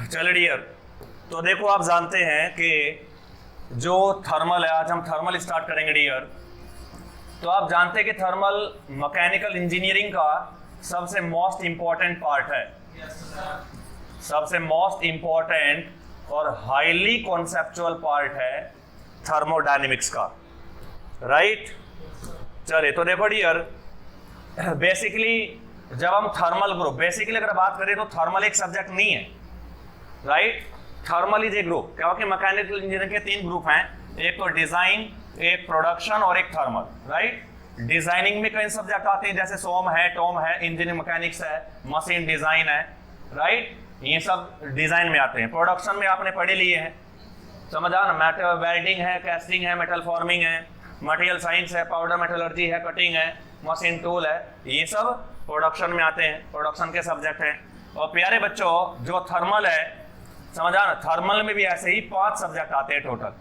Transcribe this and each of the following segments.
चलो डियर, तो देखो आप जानते हैं कि जो थर्मल है, आज हम थर्मल स्टार्ट करेंगे डियर। तो आप जानते हैं कि थर्मल मैकेनिकल इंजीनियरिंग का सबसे मोस्ट इंपॉर्टेंट पार्ट है, सबसे मोस्ट इंपॉर्टेंट और हाईली कॉन्सेप्चुअल पार्ट है थर्मोडायनेमिक्स का, राइट। चलिए तो देखो डियर, बेसिकली जब हम थर्मल ग्रुप, बेसिकली अगर बात करें तो थर्मल एक सब्जेक्ट नहीं है, right. Thermal is a group, क्योंकि मैकेनिकल इंजीनियरिंग के 3 ग्रुप हैं, एक तो डिजाइन, एक प्रोडक्शन और एक थर्मल, राइट। डिजाइनिंग में कई सब्जेक्ट आते हैं, जैसे सोम है, टॉम है, इंजीनियरिंग मैकेनिक्स है, मशीन डिजाइन है, राइट। ये सब डिजाइन में आते हैं। प्रोडक्शन में आपने पढ़े लिए हैं, समझा ना, मेटल वेल्डिंग है, कैस्टिंग है, मेटल फॉर्मिंग है, मटेरियल साइंस है, पाउडर मेटलर्जी है, कटिंग है, मशीन टूल है, ये सब प्रोडक्शन में आते हैं, प्रोडक्शन के सब्जेक्ट हैं। और प्यारे बच्चों, जो थर्मल है, समझा ना, थर्मल में भी ऐसे ही 5 सब्जेक्ट आते हैं टोटल।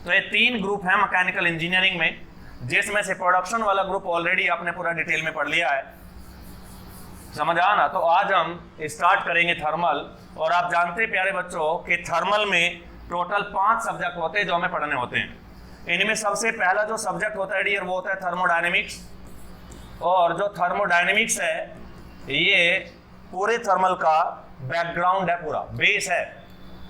तो ये 3 ग्रुप हैं मैकेनिकल इंजीनियरिंग में, जिसमें से प्रोडक्शन वाला ग्रुप ऑलरेडी आपने पूरा डिटेल में पढ़ लिया है, समझा ना। तो आज हम स्टार्ट करेंगे थर्मल। और आप जानते हैं प्यारे बच्चों कि थर्मल में टोटल 5 सब्जेक्ट होते हैं जो हमें पढ़ने होते हैं। इनमें सबसे पहला जो सब्जेक्ट होता है डियर, वो होता है थर्मोडायनेमिक्स। और जो थर्मोडायनेमिक्स है, ये पूरे थर्मल का बैकग्राउंड है, पूरा बेस है।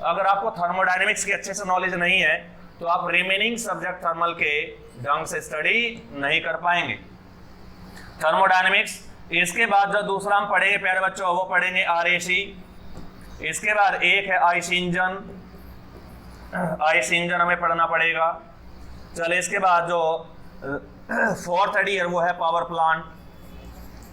अगर आपको थर्मोडायनेमिक्स की अच्छे से नॉलेज नहीं है तो आप रिमेनिंग सब्जेक्ट थर्मल के ढंग से स्टडी नहीं कर पाएंगे। थर्मोडायनेमिक्स, इसके बाद जो दूसरा हम पढ़ेंगे प्यारे बच्चों, वो पढ़ेंगे आरएसी। इसके बाद एक है आइस इंजन, आइस इंजन हमें पढ़ना पड़ेगा। चलिए, इसके बाद जो 4th ईयर वो है पावर प्लांट।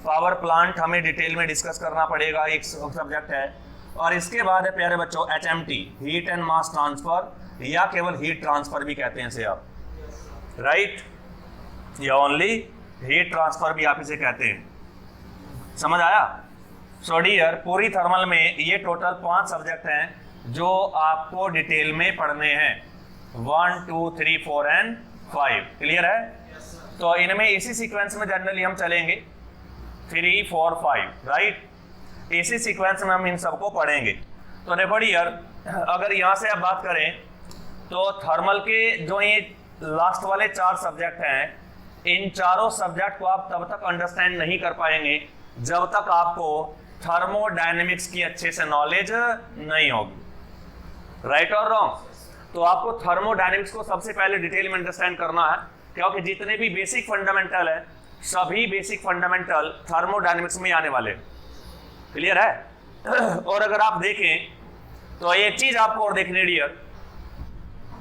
पावर प्लांट हमें डिटेल में डिस्कस करना पड़ेगा, एक सब्जेक्ट है। और इसके बाद है प्यारे बच्चों HMT, heat and mass transfer, या केवल हीट ट्रांसफर भी कहते हैं इसे आप, राइट, या ओनली हीट ट्रांसफर भी आप इसे कहते हैं, समझ आया। सो डियर, पूरी थर्मल में ये टोटल 5 सब्जेक्ट हैं जो आपको डिटेल में पढ़ने हैं, 1 2 3 4 एंड 5, क्लियर है। तो इनमें इसी सीक्वेंस में जनरली हम चलेंगे, 3 4 5, राइट। इसी सीक्वेंस में हम इन सबको पढ़ेंगे। तो देखो डियर, अगर यहाँ से आप बात करें तो थर्मल के जो ये लास्ट वाले 4 सब्जेक्ट हैं, इन चारों सब्जेक्ट को आप तब तक अंडरस्टैंड नहीं कर पाएंगे जब तक आपको थर्मोडायनेमिक्स की अच्छे से नॉलेज नहीं होगी, राइट और रॉन्ग। तो आपको थर्मोडायनेमिक्स को सबसे पहले डिटेल में अंडरस्टैंड करना है, क्योंकि जितने भी बेसिक फंडामेंटल है, सभी बेसिक फंडामेंटल थर्मोडायनेमिक्स में आने वाले, क्लियर है। और अगर आप देखें तो एक चीज आपको और देखनी है डियर,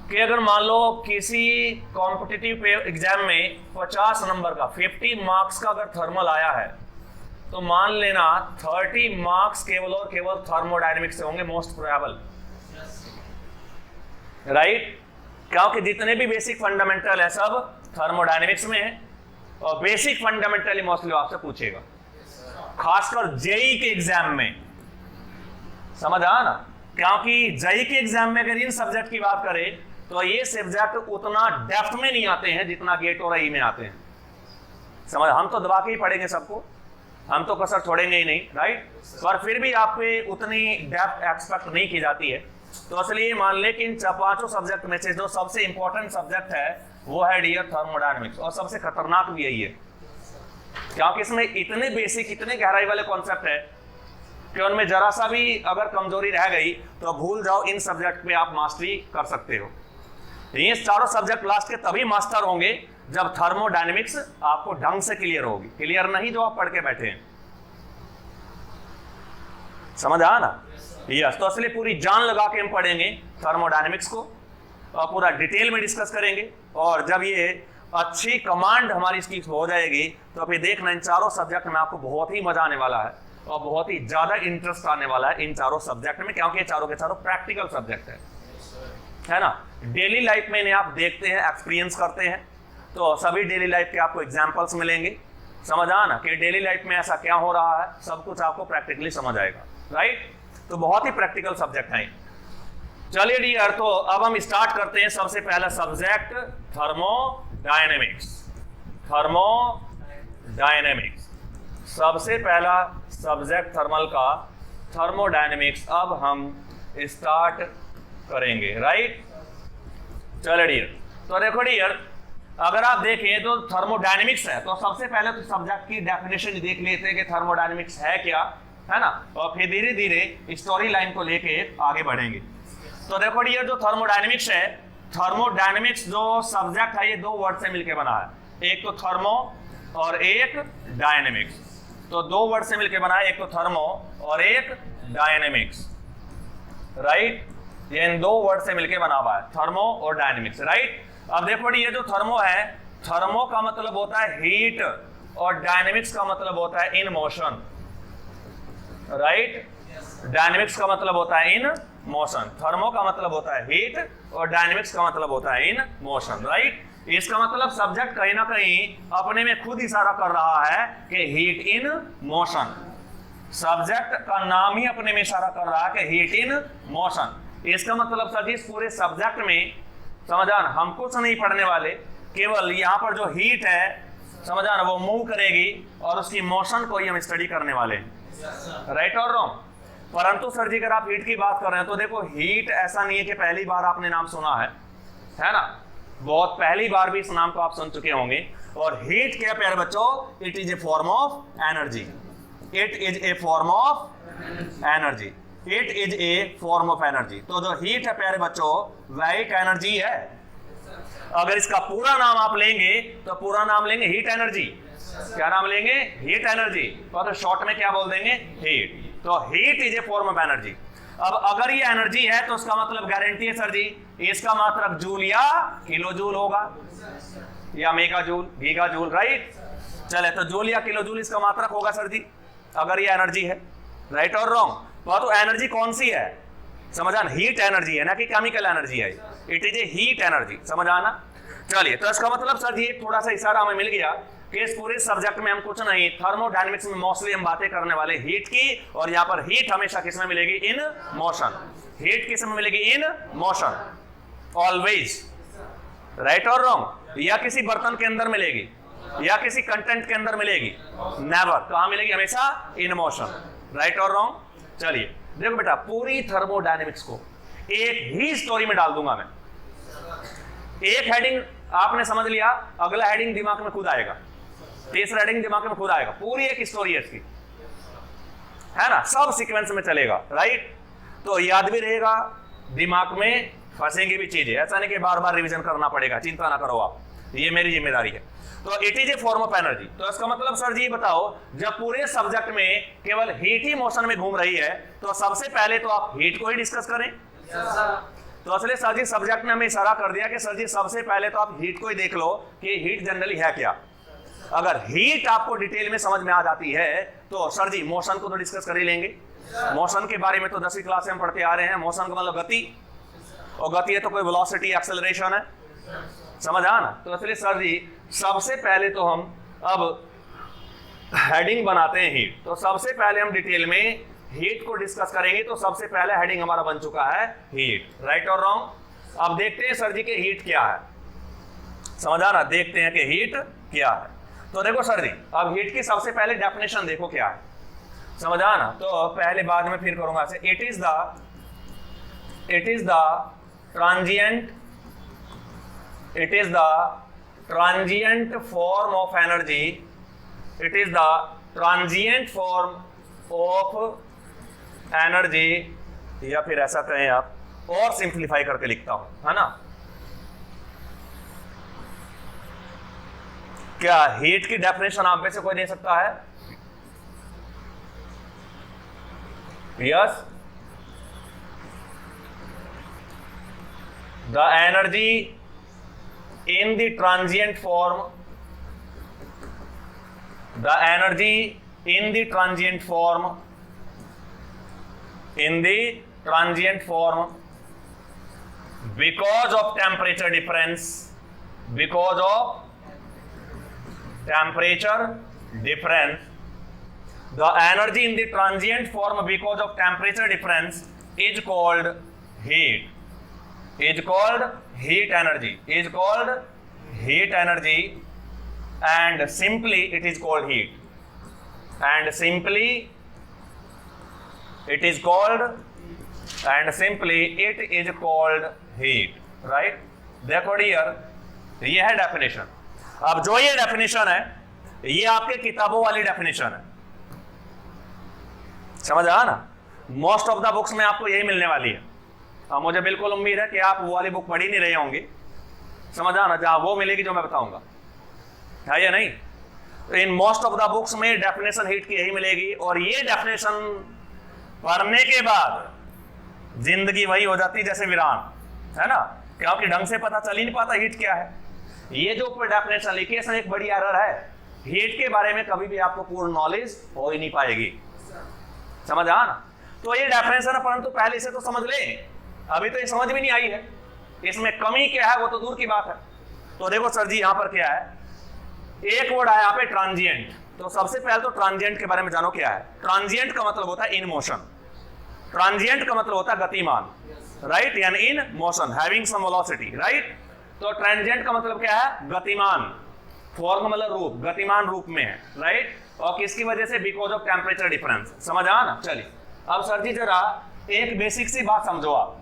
कि अगर मान लो किसी कॉम्पिटिटिव एग्जाम में 50 नंबर का 50 मार्क्स का अगर थर्मल आया है, तो मान लेना 30 मार्क्स केवल और केवल थर्मोडायनेमिक्स से होंगे, मोस्ट प्रोबेबल, राइट। क्योंकि जितने भी बेसिक फंडामेंटल है सब थर्मोडायनेमिक्स में है, और बेसिक फंडामेंटली मोस्टली आपसे पूछेगा, खासकर जेई के एग्जाम में, समझ आया ना। क्योंकि जेई के एग्जाम में अगर इन सब्जेक्ट की बात करें तो ये सब्जेक्ट उतना डेप्थ में नहीं आते हैं जितना गेट और ई में आते हैं, समझ। हम तो दबा के ही पढ़ेंगे सबको, हम तो कसर छोड़ेंगे ही नहीं, राइट। पर फिर भी आप पे उतनी डेप्थ एक्सपेक्ट नहीं की जाती है। तो इसलिए मान ले कि इन 5 सब्जेक्ट में से जो सबसे इंपॉर्टेंट सब्जेक्ट है वो है डियर थर्मोडायनेमिक्स, और सबसे खतरनाक भी यही है, क्योंकि इसमें इतने बेसिक, इतने गहराई वाले कॉन्सेप्ट है कि उनमें जरा सा भी अगर कमजोरी रह गई तो भूल जाओ, इन सब्जेक्ट पे आप मास्टरी कर सकते हो। ये चारों सब्जेक्ट लास्ट के तभी मास्टर होंगे जब थर्मोडायनेमिक्स आपको ढंग से क्लियर होगी, क्लियर नहीं जो आप पढ़ के बैठे हैं, समझ आया ना। यस, तो इसलिए पूरी जान लगा के हम पढ़ेंगे थर्मोडायनेमिक्स को, और पूरा डिटेल में डिस्कस करेंगे। और जब ये अच्छी कमांड हमारी इसकी हो जाएगी तो फिर देखना, इन चारों सब्जेक्ट में आपको बहुत ही मजा आने वाला है और बहुत ही ज्यादा इंटरेस्ट आने वाला है इन चारों सब्जेक्ट में, क्योंकि ये चारों के चारों प्रैक्टिकल सब्जेक्ट है ना। डेली लाइफ में इन्हें आप देखते हैं, एक्सपीरियंस करते हैं, तो सभी डेली लाइफ के आपको एग्जांपल्स मिलेंगे, समझ आना कि डेली लाइफ में ऐसा क्या हो रहा है, सब कुछ आपको प्रैक्टिकली समझ आएगा, राइट। तो बहुत ही प्रैक्टिकल सब्जेक्ट है। चलिए डियर, तो अब हम स्टार्ट करते हैं। सबसे पहला सब्जेक्ट थर्मोडायनेमिक्स, थर्मोडायनेमिक्स सबसे पहला सब्जेक्ट थर्मल का, थर्मोडायनेमिक्स। अब हम स्टार्ट करेंगे, राइट। चलो डियर, तो देखो डियर, अगर आप देखें तो थर्मोडायनेमिक्स है, तो सबसे पहले तो सब्जेक्ट की डेफिनेशन देख लेते हैं कि थर्मोडायनेमिक्स है क्या, है ना, और फिर धीरे धीरे स्टोरी लाइन को लेके आगे बढ़ेंगे। तो देखो डियर, जो थर्मोडायनेमिक्स है, थर्मोडायनेमिक्स जो सब्जेक्ट है ये दो वर्ड से मिलकर बना है, एक तो थर्मो और एक डायनेमिक्स। तो दो वर्ड से मिलकर बना है, एक तो थर्मो और एक डायनेमिक्स, राइट। ये इन दो वर्ड से मिलकर बना हुआ है, थर्मो और डायनेमिक्स, राइट। अब देखो ये जो थर्मो है, थर्मो का मतलब होता है हीट और डायनेमिक्स का मतलब होता है इन मोशन, राइट। डायनेमिक्स का मतलब होता है इन मोशन, थर्मो का मतलब होता है हीट और डायनेमिक्स का मतलब होता है इन मोशन, राइट। इसका मतलब सब्जेक्ट कहीं ना कहीं अपने में खुद इशारा कर रहा है कि हीट इन मोशन। सब्जेक्ट का नाम ही अपने में इशारा कर रहा है कि हीट इन मोशन। इसका मतलब सर जी पूरे सब्जेक्ट में समझाना हम कुछ नहीं पढ़ने वाले, केवल यहाँ पर जो हीट है समझाना वो मूव करेगी और उसकी मोशन को ही हम स्टडी करने वाले हैं, राइट और रॉन्ग। परंतु सर जी अगर आप हीट की बात कर रहे हैं तो देखो हीट ऐसा नहीं है कि पहली बार आपने नाम सुना है ना, बहुत पहली बार भी इस नाम को आप सुन चुके होंगे। और हीट क्या प्यारे बच्चों, it is a form of energy, it is a form of energy, it is a form of energy. तो जो हीट है प्यारे बच्चों वह एक एनर्जी है। अगर इसका पूरा नाम आप लेंगे तो पूरा नाम लेंगे हीट एनर्जी। क्या नाम लेंगे? Heat energy. तो शॉर्ट में क्या बोल देंगे? हीट। तो heat is a form of energy. अब अगर ये एनर्जी है तो उसका मतलब गारंटी है सर जी इसका मात्रक जूल या किलो जूल होगा या mega joule, giga joule, right. चले तो जूल या किलो जूल इसका मात्रक होगा सर जी अगर ये एनर्जी है, राइट और रॉन्ग। तो एनर्जी कौन सी है समझ आना, हीट एनर्जी है ना कि केमिकल एनर्जी है, it is a heat energy, समझ आना। चलिए तो इसका मतलब सर जी थोड़ा सा इशारा हमें मिल गया कि इस पूरे सब्जेक्ट में हम कुछ नहीं, थर्मोडायनेमिक्स में मोस्टली हम बातें करने वाले हीट की, और यहाँ पर हीट हमेशा किसमें मिलेगी? In motion. हीट किसमें मिलेगी? इन मोशन, ऑलवेज, राइट और रॉन्ग। या किसी बर्तन के अंदर मिलेगी या किसी कंटेंट के अंदर मिलेगी, नेवर। कहां मिलेगी? हमेशा इन मोशन, राइट और रॉन्ग। चलिए देखो बेटा, पूरी थर्मोडायनेमिक्स को एक ही स्टोरी में डाल दूंगा मैं। एक हेडिंग आपने समझ लिया, अगला हेडिंग दिमाग में खुद आएगा, तीसरा हेडिंग दिमाग में खुद आएगा, पूरी एक स्टोरी है इसकी, है ना, सब सीक्वेंस में चलेगा, राइट। तो याद भी रहेगा, दिमाग में फंसेंगी भी चीजें, ऐसा नहीं कि बार बार रिवीजन करना पड़ेगा, चिंता ना करो आप, ये मेरी जिम्मेदारी है। तो it is a form of energy. तो इसका मतलब सर जी बताओ, जब पूरे सब्जेक्ट में केवल हीट ही मोशन में घूम रही है तो सबसे पहले तो आप हीट को ही डिस्कस करें। तो असली सर जी सब्जेक्ट ने हमें इशारा कर दिया कि सर जी सबसे पहले तो आप हीट को ही देख लो कि हीट जनरली है क्या। अगर हीट आपको डिटेल में समझ में आ जाती है तो सर जी मोशन को तो डिस्कस कर ही लेंगे। मोशन के बारे में तो 10वीं क्लास में हम पढ़ते आ रहे हैं, मोशन का मतलब गति, और गति है तो कोई वेलोसिटी, एक्सेलरेशन है, समझ आ ना। तो इसलिए सर जी सबसे पहले तो हम अब हेडिंग बनाते हैं हीट। तो सबसे पहले हम डिटेल में हीट को डिस्कस करेंगे। तो सबसे पहले हेडिंग हमारा बन चुका है हीट, राइट और रॉन्ग। अब देखते हैं सर जी के हीट क्या है, समझ आ ना, देखते हैं कि हीट क्या है। तो देखो सर जी, अब हीट की सबसे पहले डेफिनेशन देखो क्या है, समझ आ ना। तो पहले बाद में फिर करूंगा ऐसे, it is the transient, it is the transient form of energy, it is the transient form of energy, या फिर ऐसा कहें आप, और सिंप्लीफाई करके लिखता हूं, है ना। क्या हीट की डेफिनेशन आप में से कोई दे सकता है? Yes, the energy in the transient form, the energy in the transient form, in the transient form, because of temperature difference, because of temperature difference, the energy in the transient form because of temperature difference is called heat, is called heat energy, is called heat energy, and simply it is called heat, and simply it is called and simply it is called heat, right? देखो dear, ये है definition. अब जो ये definition है ये आपके किताबों वाली डेफिनेशन है, समझ आया ना? मोस्ट ऑफ द बुक्स में आपको यही मिलने वाली है। अब मुझे बिल्कुल उम्मीद है कि आप वो वाली बुक पढ़ी नहीं रहे होंगे, समझ आना, जहां वो मिलेगी जो मैं बताऊंगा, है या नहीं? तो in most of the books में डेफिनेशन हीट की यही मिलेगी, और ये डेफिनेशन पढ़ने के बाद जिंदगी वही हो जाती जैसे वीरान, है ना? क्योंकि ढंग से पता चल ही नहीं पाता हीट क्या है। ये जो ऊपर डेफिनेशन लिखी है एक बड़ी एरर है, हीट के बारे में कभी भी आपको पूर्ण नॉलेज हो ही नहीं पाएगी, समझ आ ना? तो ये डेफिनेशन है, परंतु पहले से तो समझ ले, अभी तो ये समझ भी नहीं आई है, इसमें कमी क्या है वो तो दूर की बात है। तो देखो सर जी यहाँ पर क्या है, एक वर्ड आया यहाँ पे ट्रांजिएंट। तो सबसे पहले तो ट्रांजिएंट के बारे में जानो क्या है। ट्रांजिएंट का मतलब होता है इन मोशन, ट्रांजिएंट का मतलब होता है गतिमान, राइट? यानी in motion, having some velocity, right? तो ट्रांजिएंट का मतलब क्या है? गतिमान, फॉर्म मतलब रूप, गतिमान रूप में है, राइट? और किसकी वजह से? बिकॉज ऑफ टेम्परेचर डिफरेंस, समझ आ ना? चलिए अब सर जी जरा एक बेसिक सी बात समझो आप,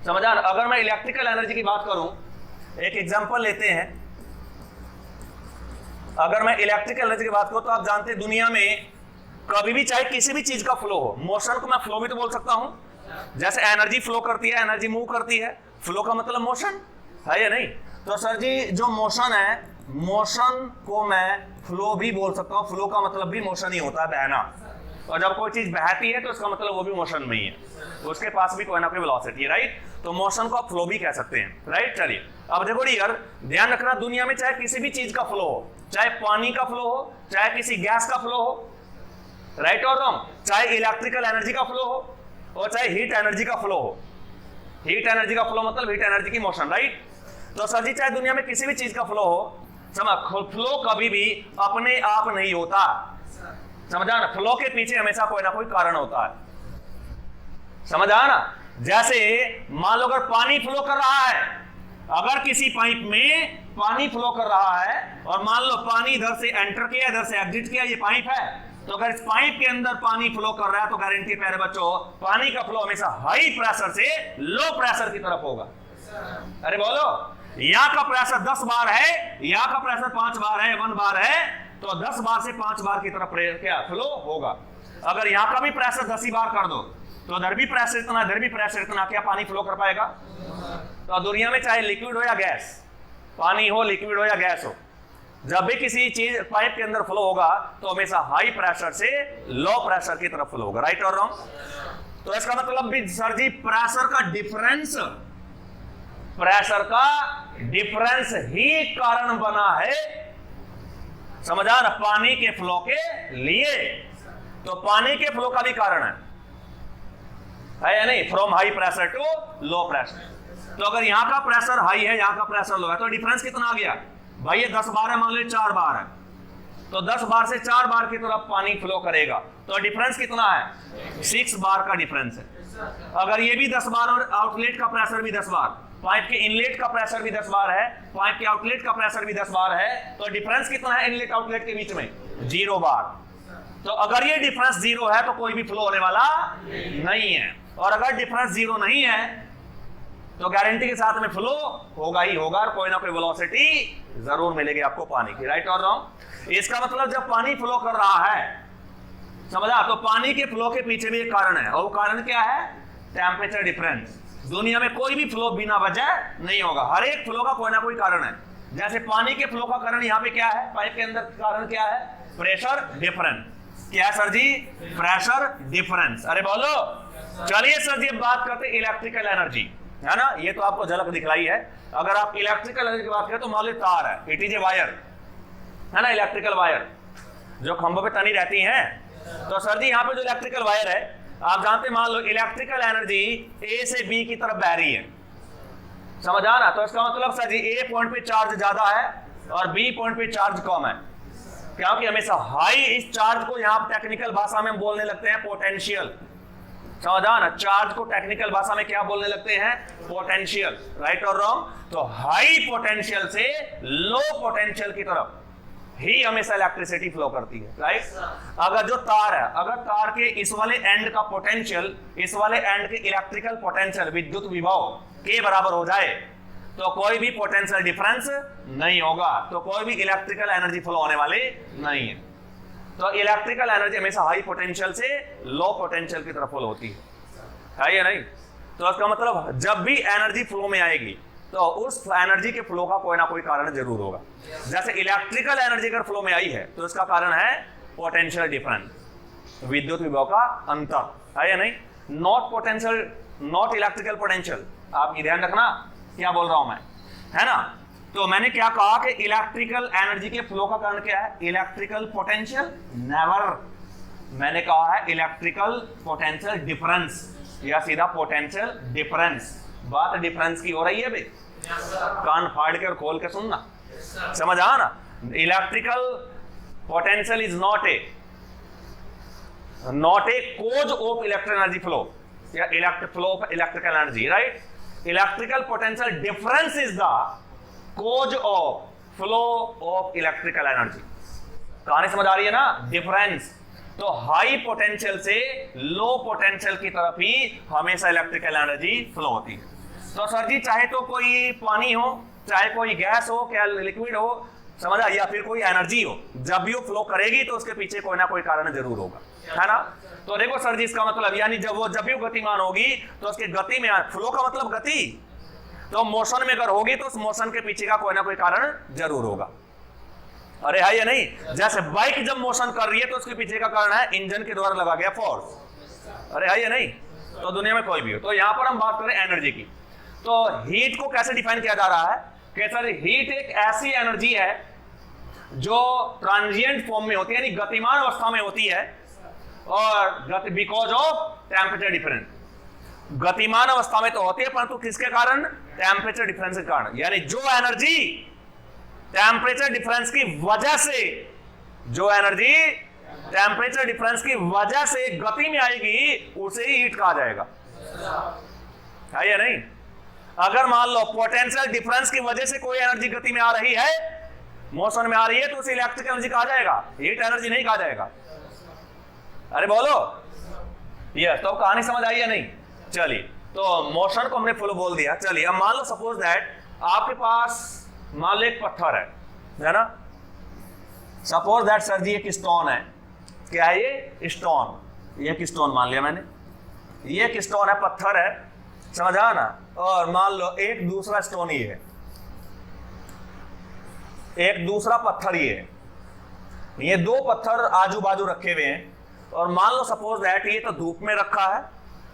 समझ आ ना? अगर मैं इलेक्ट्रिकल एनर्जी की बात करूं, एक एग्जांपल लेते हैं। अगर मैं इलेक्ट्रिकल एनर्जी की बात करूं तो आप जानते हैं दुनिया में कभी भी चाहे किसी भी चीज का फ्लो हो, मोशन को मैं फ्लो भी तो बोल सकता हूं, जैसे एनर्जी फ्लो करती है, एनर्जी मूव करती है, फ्लो का मतलब मोशन है या नहीं? तो सर जी जो मोशन है, मोशन को मैं फ्लो भी बोल सकता हूं, फ्लो का मतलब भी मोशन ही होता है, बहना। और जब कोई चीज बहती है तो इसका मतलब वो भी मोशन में ही है, उसके पास भी कोई ना कोई वेलोसिटी है, राइट? तो मोशन को आप फ्लो भी कह सकते हैं, राइट? चलिए अब देखो यार, ध्यान रखना, दुनिया में चाहे किसी भी चीज का फ्लो हो, चाहे पानी का फ्लो हो, चाहे किसी गैस का फ्लो हो, राइट और रॉन्ग, चाहे इलेक्ट्रिकल एनर्जी का फ्लो हो और चाहे हीट एनर्जी का फ्लो हो। हीट एनर्जी का फ्लो मतलब हीट एनर्जी की मोशन, राइट? तो सर जी चाहे दुनिया में किसी भी चीज का फ्लो हो, समझ, फ्लो कभी भी अपने आप नहीं होता, समझा ना? फ्लो के पीछे हमेशा कोई ना कोई कारण होता है, समझ आया ना? जैसे मान लो अगर पानी फ्लो कर रहा है, अगर किसी पाइप में पानी फ्लो कर रहा है और मान लो पानी इधर से एंटर किया, इधर से एग्जिट किया, ये पाइप है, तो अगर इस पाइप के अंदर पानी फ्लो कर रहा है तो गारंटी प्यारे बच्चों, पानी का फ्लो हमेशा हाई प्रेशर से लो प्रेशर की तरफ होगा। अरे बोलो, यहाँ का प्रेशर 10 बार है, यहाँ का प्रेशर 5 बार है, 1 बार है, तो 10 बार से 5 बार की तरफ क्या फ्लो होगा। अगर यहाँ का भी प्रेशर 10 ही बार कर दो तो उधर भी प्रेशर इतना, इधर भी प्रेशर इतना, क्या पानी फ्लो कर पाएगा? तो दुनिया में चाहे लिक्विड हो या गैस, पानी हो, लिक्विड हो या गैस हो, जब भी किसी चीज पाइप के अंदर फ्लो होगा तो हमेशा हाई प्रेशर से लो प्रेशर की तरफ फ्लो होगा, राइट और रॉन्ग? तो इसका मतलब भी सर जी प्रेशर का डिफरेंस ही कारण बना है, समझा ना? पानी के फ्लो के लिए, तो पानी के फ्लो का भी कारण है या नहीं? From high pressure to low pressure. तो अगर यहाँ का प्रेशर हाई है, यहाँ का प्रेशर लो है, तो डिफरेंस कितना आ गया भाई? ये 10 बार है, मान लो 4 बार है, तो 10 बार से 4 बार की तरफ पानी फ्लो करेगा, तो डिफरेंस कितना है? 6 बार का डिफरेंस है। अगर ये भी 10 बार और आउटलेट का प्रेशर भी 10 बार, पाइप के इनलेट का प्रेशर भी 10 बार है, पाइप के आउटलेट का प्रेशर भी 10 बार है, तो डिफरेंस कितना है इनलेट आउटलेट के बीच में? 0 बार। तो अगर ये डिफरेंस 0 है तो कोई भी फ्लो होने वाला नहीं है, और अगर डिफरेंस 0 नहीं है तो गारंटी के साथ में फ्लो होगा ही होगा, और कोई ना कोई वेलोसिटी जरूर मिलेगी आपको पानी की, राइट और रॉन्ग? इसका मतलब जब पानी फ्लो कर रहा है, समझा, तो पानी के फ्लो के पीछे भी एक कारण है, और वो कारण क्या है? Temperature difference. दुनिया में कोई भी फ्लो बिना वजह नहीं होगा, हर एक फ्लो का कोई ना कोई कारण है। जैसे पानी के फ्लो का कारण यहाँ पे क्या है, पाइप के अंदर कारण क्या है? Pressure difference. क्या सर जी? Pressure difference. अरे बोलो, चलिए सर जी बात करते हैं इलेक्ट्रिकल एनर्जी, है ना? ये तो आपको झलक दिखलाई है। अगर आप इलेक्ट्रिकल एनर्जी की बात करें तो मान लो तार है, इट इज ए वायर, है ना? इलेक्ट्रिकल वायर जो खंभों पे तनी रहती है, तो सर जी यहाँ पे जो इलेक्ट्रिकल वायर है, आप जानते हैं, मान लो इलेक्ट्रिकल एनर्जी ए से बी की तरफ बह रही है, समझ आ ना? तो इसका मतलब सर जी ए पॉइंट पे चार्ज ज्यादा है और बी पॉइंट पे चार्ज कम है, क्योंकि हमेशा हाई इस चार्ज को यहाँ टेक्निकल भाषा में बोलने लगते हैं पोटेंशियल, समझ आ ना? चार्ज को टेक्निकल भाषा में क्या बोलने लगते हैं? पोटेंशियल, राइट और रॉन्ग? तो हाई पोटेंशियल से लो पोटेंशियल की तरफ ही हमेशा इलेक्ट्रिसिटी फ्लो करती है, राइट। अगर जो तार है, अगर तार के इस वाले एंड का पोटेंशियल इस वाले एंड के इलेक्ट्रिकल पोटेंशियल विद्युत विभव के बराबर हो जाए तो कोई भी पोटेंशियल डिफरेंस नहीं होगा, तो कोई भी इलेक्ट्रिकल एनर्जी फ्लो होने वाली नहीं है। तो इलेक्ट्रिकल एनर्जी हमेशा हाई पोटेंशियल से लो पोटेंशियल की तरफ फ्लो होती है या नहीं। तो इसका मतलब जब भी एनर्जी फ्लो में आएगी तो उस एनर्जी के फ्लो का कोई ना कोई कारण जरूर होगा। जैसे इलेक्ट्रिकल एनर्जी अगर फ्लो में आई है तो इसका कारण है पोटेंशियल डिफरेंस, विद्युत विभव का अंतर, है या नहीं। Not potential, not electrical potential. आप ये ध्यान रखना क्या बोल रहा हूं मैं, है ना। तो मैंने क्या कहा कि इलेक्ट्रिकल एनर्जी के फ्लो का कारण क्या है, इलेक्ट्रिकल पोटेंशियल, नेवर। मैंने कहा है इलेक्ट्रिकल पोटेंशियल डिफरेंस या सीधा पोटेंशियल डिफरेंस। बात डिफरेंस की हो रही है बे, कान फाड़ के और खोल के सुनना, समझ आ ना। Electrical potential is not a cause of electric energy flow या electric flow of electrical energy, right. Electrical potential difference is the cause of flow of electrical energy. कहानी समझ आ रही है ना, डिफरेंस। तो हाई पोटेंशियल से लो पोटेंशियल की तरफ ही हमेशा इलेक्ट्रिकल एनर्जी फ्लो होती है। तो सर जी चाहे तो कोई पानी हो, चाहे कोई गैस हो, क्या लिक्विड हो, समझ आ, या फिर कोई एनर्जी हो, जब भी वो फ्लो करेगी तो उसके पीछे कोई ना कोई कारण जरूर होगा, है ना। तो देखो सर जी इसका मतलब यानी जब भी गतिमान होगी तो उसकी गति में, फ्लो का मतलब गति, तो मोशन में अगर होगी तो उस मोशन के पीछे का कोई ना कोई कारण जरूर होगा। अरे है या नहीं। जैसे बाइक जब मोशन कर रही है तो उसके पीछे का कारण है इंजन के द्वारा लगा गया फोर्स। अरे है या नहीं। तो दुनिया में कोई भी हो, तो यहां पर हम बात करें एनर्जी की। तो हीट को कैसे डिफाइन किया जा रहा है कि सर हीट एक ऐसी एनर्जी है जो ट्रांजिएंट फॉर्म में होती है, यानी गतिमान अवस्था में होती है, और बिकॉज ऑफ टेम्परेचर डिफरेंस। गतिमान अवस्था में तो होती है परंतु किसके कारण, टेम्परेचर डिफरेंस के कारण। यानी जो एनर्जी टेम्परेचर डिफरेंस की वजह से, जो एनर्जी टेम्परेचर डिफरेंस की वजह से गति में आएगी उसे ही हीट कहा जाएगा, है या नहीं। अगर मान लो पोटेंशियल डिफरेंस की वजह से कोई एनर्जी गति में आ रही है, मोशन में आ रही है, तो उसे इलेक्ट्रिक एनर्जी कहा जाएगा, हीट एनर्जी नहीं कहा जाएगा। अरे बोलो यस। तो कहानी समझ आई या नहीं। चलिए, तो मोशन को हमने फ्लो बोल दिया। चलिए अब मान लो सपोज दैट आपके पास मान लो एक पत्थर है ना। सपोज दैट सर जी एक स्टोन है, क्या है ये स्टोन, ये एक स्टोन मान लिया मैंने, ये एक स्टोन है, पत्थर है, समझा ना। और मान लो एक दूसरा स्टोन ये है, एक दूसरा पत्थर ये है, ये दो पत्थर आजू बाजू रखे हुए हैं। और मान लो सपोज दैट ये तो धूप में रखा है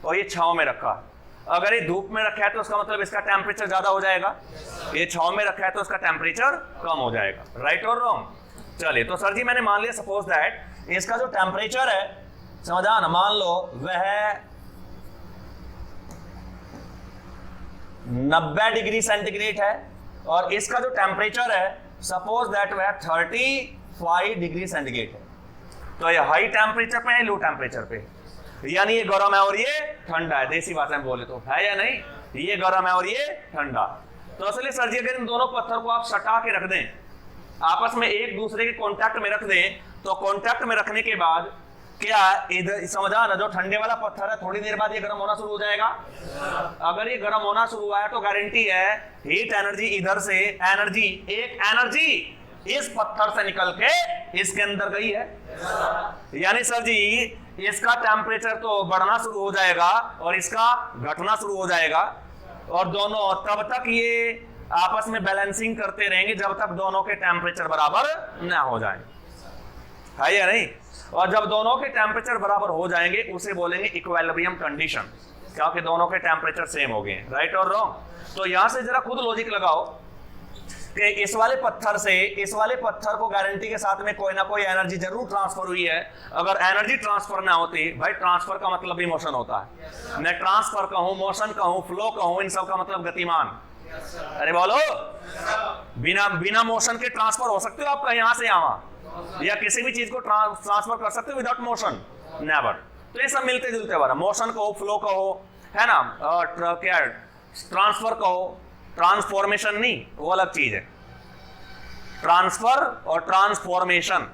और ये छांव में रखा है। अगर ये धूप में रखा है तो उसका मतलब इसका टेम्परेचर ज्यादा हो जाएगा, ये छांव में रखा है तो उसका टेम्परेचर कम हो जाएगा, राइट और रॉन्ग। चलिए, तो सर जी मैंने मान लिया सपोज दैट इसका जो टेम्परेचर है, समझा ना, मान लो वह 90 डिग्री सेंटीग्रेड है और इसका जो टेम्परेचर है सपोज दैट वह 35 डिग्री सेंटीग्रेड है। तो ये हाई टेम्परेचर पे है, लो टेम्परेचर पे, यानी ये गर्म है और ये ठंडा है, देसी भाषा में बोले तो, है या नहीं। ये गर्म है और ये ठंडा। तो असली सर जी अगर इन दोनों पत्थर को आप सटा के रख दें, आपस में एक दूसरे के कांटेक्ट में रख दें, तो कांटेक्ट में रखने के बाद क्या इधर समझा ना, जो ठंडे वाला पत्थर है थोड़ी देर बाद ये गर्म होना शुरू हो जाएगा। अगर ये गर्म होना शुरू हुआ है तो गारंटी है हीट एनर्जी इधर से, एनर्जी एक एनर्जी इस पत्थर से निकल के इसके अंदर गई है। यानी सर जी इसका टेम्परेचर तो बढ़ना शुरू हो जाएगा और इसका घटना शुरू हो जाएगा, और दोनों तब तक ये आपस में बैलेंसिंग करते रहेंगे जब तक दोनों के टेम्परेचर बराबर ना हो जाए, है या नहीं। और जब दोनों के टेम्परेचर बराबर हो जाएंगे उसे बोलेंगे इक्विलिब्रियम कंडीशन, क्योंकि दोनों के टेम्परेचर सेम हो गए, राइट और रॉन्ग। तो यहां से जरा खुद लॉजिक लगाओ कि इस वाले पत्थर से इस वाले पत्थर को गारंटी के साथ में कोई ना कोई एनर्जी जरूर ट्रांसफर हुई है। अगर एनर्जी ट्रांसफर ना होती, भाई ट्रांसफर का मतलब भी मोशन होता है, मैं ट्रांसफर कहूं, मोशन कहूं, फ्लो कहूं, इन सब का मतलब गतिमान। अरे बोलो, बिना मोशन के ट्रांसफर हो सकते हो आप यहां से यहां, या किसी भी चीज को ट्रांसफर कर सकते हो विदाउट मोशन, नेवर। तो ये सब मिलते जुलते वाला, मोशन कहो, फ्लो कहो, है ना, क्या ट्रांसफर कहो, ट्रांसफॉर्मेशन नहीं, वो अलग चीज है। ट्रांसफर और ट्रांसफॉर्मेशन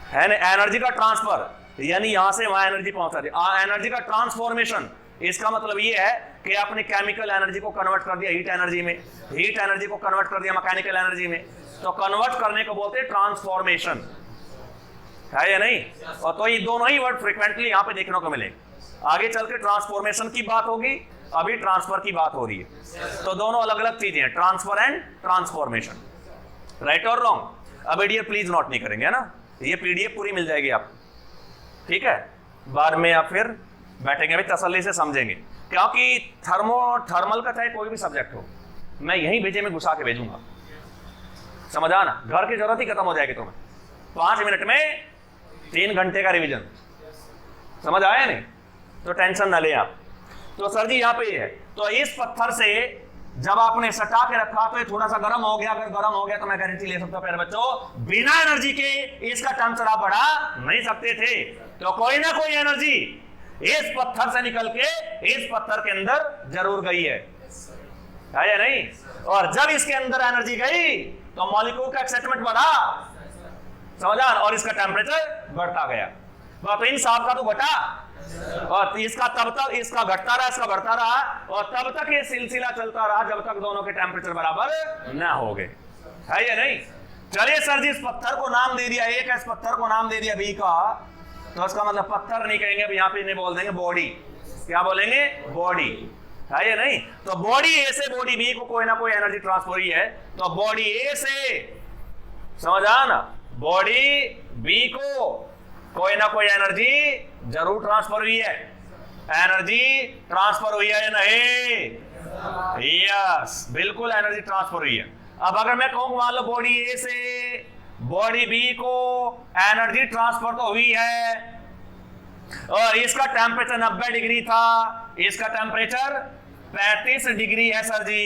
है ना, एनर्जी का ट्रांसफर यानी यहां से वहां एनर्जी पहुंचा दी, एनर्जी का ट्रांसफॉर्मेशन इसका मतलब ये है कि आपने केमिकल एनर्जी को कन्वर्ट कर दिया हीट एनर्जी में, हीट एनर्जी को कन्वर्ट कर दिया मैकेनिकल एनर्जी में, तो कन्वर्ट करने को बोलते हैं ट्रांसफॉर्मेशन, है या नहीं। और तो ये दोनों ही वर्ड फ्रीक्वेंटली यहां पे देखने को मिले। आगे चल के ट्रांसफॉर्मेशन की बात होगी, अभी ट्रांसफर की बात हो रही है, तो दोनों अलग अलग चीजें हैं, ट्रांसफर एंड ट्रांसफॉर्मेशन, राइट और रॉन्ग। अब एडीए प्लीज नोट नहीं करेंगे, है ना, ये पीडीएफ पूरी मिल जाएगी आपको, ठीक है, बाद में आप फिर बैठेंगे भी तसल्ली से समझेंगे, क्योंकि थर्मल का चाहे कोई भी सब्जेक्ट हो मैं यहीं भेजे में घुसा के भेजूंगा, समझ आना, घर की जरूरत ही खत्म हो जाएगी तुम्हें, 5 मिनट में 3 घंटे का रिवीजन, समझ आया नहीं, तो टेंशन ना लें आप। तो सर जी यहाँ पे ये है, तो इस पत्थर से जब आपने सटा के रखा तो ये थोड़ा सा गर्म हो गया, अगर गर्म हो गया तो मैं गारंटी ले सकता हूं प्यारे बच्चों, बिना एनर्जी के इसका टेंपरेचर आप बढ़ा नहीं सकते थे, तो कोई ना कोई एनर्जी इस पत्थर से निकल के इस पत्थर के अंदर जरूर गई है या नहीं, और जब इसके अंदर एनर्जी गई तो मॉलिक्यूल का एक्साइटमेंट बढ़ा, समझा, और इसका टेम्परेचर बढ़ता गया, तो इन साहब का तो घटा, और इसका तब तक इसका घटता रहा, इसका बढ़ता रहा, और तब तक ये सिलसिला चलता रहा जब तक दोनों के टेम्परेचर बराबर ना हो गए, है या नहीं। चलिए सर जी इस पत्थर को नाम दे दिया ए का, इस पत्थर को नाम दे दिया बी का, तो इसका मतलब पत्थर नहीं कहेंगे, अब यहाँ पे इन्हें बोल देंगे बॉडी, क्या बोलेंगे, बॉडी, है या नहीं। तो बॉडी ए से बॉडी बी को कोई ना कोई एनर्जी ट्रांसफर हुई है, तो बॉडी ए से, समझ आ ना, बॉडी बी को कोई ना कोई एनर्जी जरूर ट्रांसफर हुई है, एनर्जी ट्रांसफर हुई है या नहीं, यस बिल्कुल एनर्जी ट्रांसफर हुई है। अब अगर मैं कहूं मान लो बॉडी ए से बॉडी बी को एनर्जी ट्रांसफर तो हुई है, और इसका टेम्परेचर 90 डिग्री था, इसका टेम्परेचर 35 डिग्री है सर जी,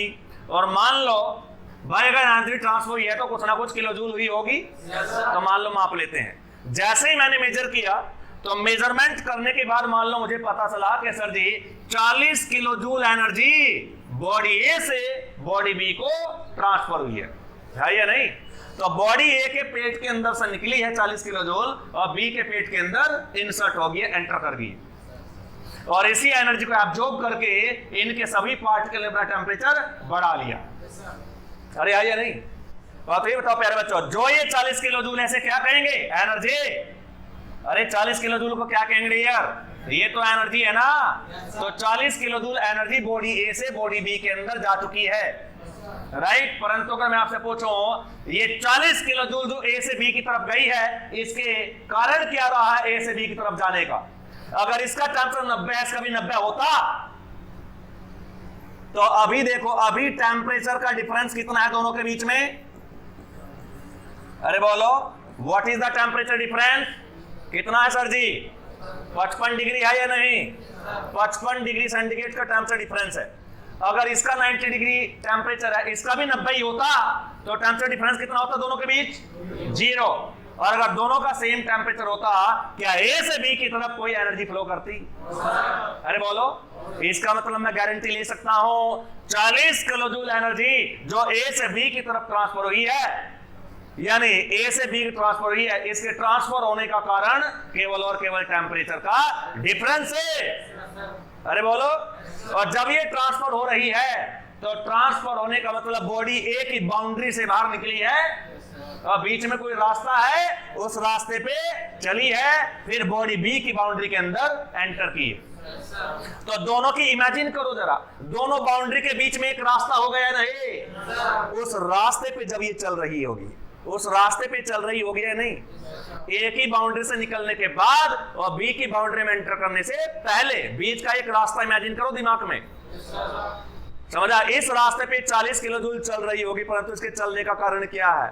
और मान लो भाई अगर एनर्जी ट्रांसफर हुई है तो कुछ ना कुछ किलो जूल हुई होगी, तो मान लो माप लेते हैं, जैसे ही मैंने मेजर किया तो मेजरमेंट करने के बाद मान लो मुझे पता चला कि सर जी 40 किलो जूल एनर्जी बॉडी ए से बॉडी बी को ट्रांसफर हुई है या नहीं। तो बॉडी ए के पेट के अंदर से निकली है 40 किलो जूल, और बी के पेट के अंदर इंसर्ट हो गई, एंटर कर गई, और इसी एनर्जी को एब्जॉर्ब करके इनके सभी पार्टिकल ने अपना टेम्परेचर बढ़ा लिया, अरे है या नहीं। तो ये बताओ प्यारे बच्चों, जो ये 40 किलो जूल ऐसे क्या कहेंगे, एनर्जी, अरे 40 किलो जूल को क्या कहेंगे यार, ये तो एनर्जी है ना, तो 40 किलो जूल एनर्जी बॉडी ए से बॉडी बी के अंदर जा चुकी है, राइट। परंतु अगर मैं आपसे पूछूं ये 40 किलो जूल जो ए से बी की तरफ गई है, इसके कारण क्या रहा है ए से बी की तरफ जाने का, अगर इसका टेम्परेचर 90 है, इसका भी 90 होता, तो अभी देखो अभी टेम्परेचर का डिफरेंस कितना है दोनों के बीच में, अरे बोलो what is the temperature difference, कितना है सर जी, 55 डिग्री है या नहीं, 55 डिग्री सेंटीग्रेड का टेम्परेचर डिफरेंस है। अगर इसका 90 डिग्री टेम्परेचर है, इसका भी 90 ही होता, तो टेम्परेचर डिफरेंस कितना होता दोनों के बीच, 0। और अगर दोनों का सेम टेम्परेचर होता, क्या ए से बी की तरफ कोई एनर्जी फ्लो करती, अरे बोलो, इसका मतलब मैं गारंटी ले सकता हूं 40 किलो जूल एनर्जी जो ए से बी की तरफ ट्रांसफर हुई है, यानी ए से बी की ट्रांसफर हुई है, इसके ट्रांसफर होने का कारण केवल और केवल टेम्परेचर का डिफरेंस है, अरे बोलो। और जब ये ट्रांसफर हो रही है तो ट्रांसफर होने का मतलब बॉडी ए की बाउंड्री से बाहर निकली है, और बीच में कोई रास्ता है, उस रास्ते पे चली है, फिर बॉडी बी की बाउंड्री के अंदर एंटर की। तो दोनों की इमेजिन करो जरा, दोनों बाउंड्री के बीच में एक रास्ता हो गया नहीं, उस रास्ते पे जब ये चल रही होगी, उस रास्ते पे चल रही होगी या नहीं, ए की बाउंड्री से निकलने के बाद और बी की बाउंड्री में एंटर करने से पहले बीच का एक रास्ता इमेजिन करो दिमाग में, समझा। इस रास्ते पे 40 किलो जूल चल रही होगी, परंतु इसके चलने का कारण क्या है,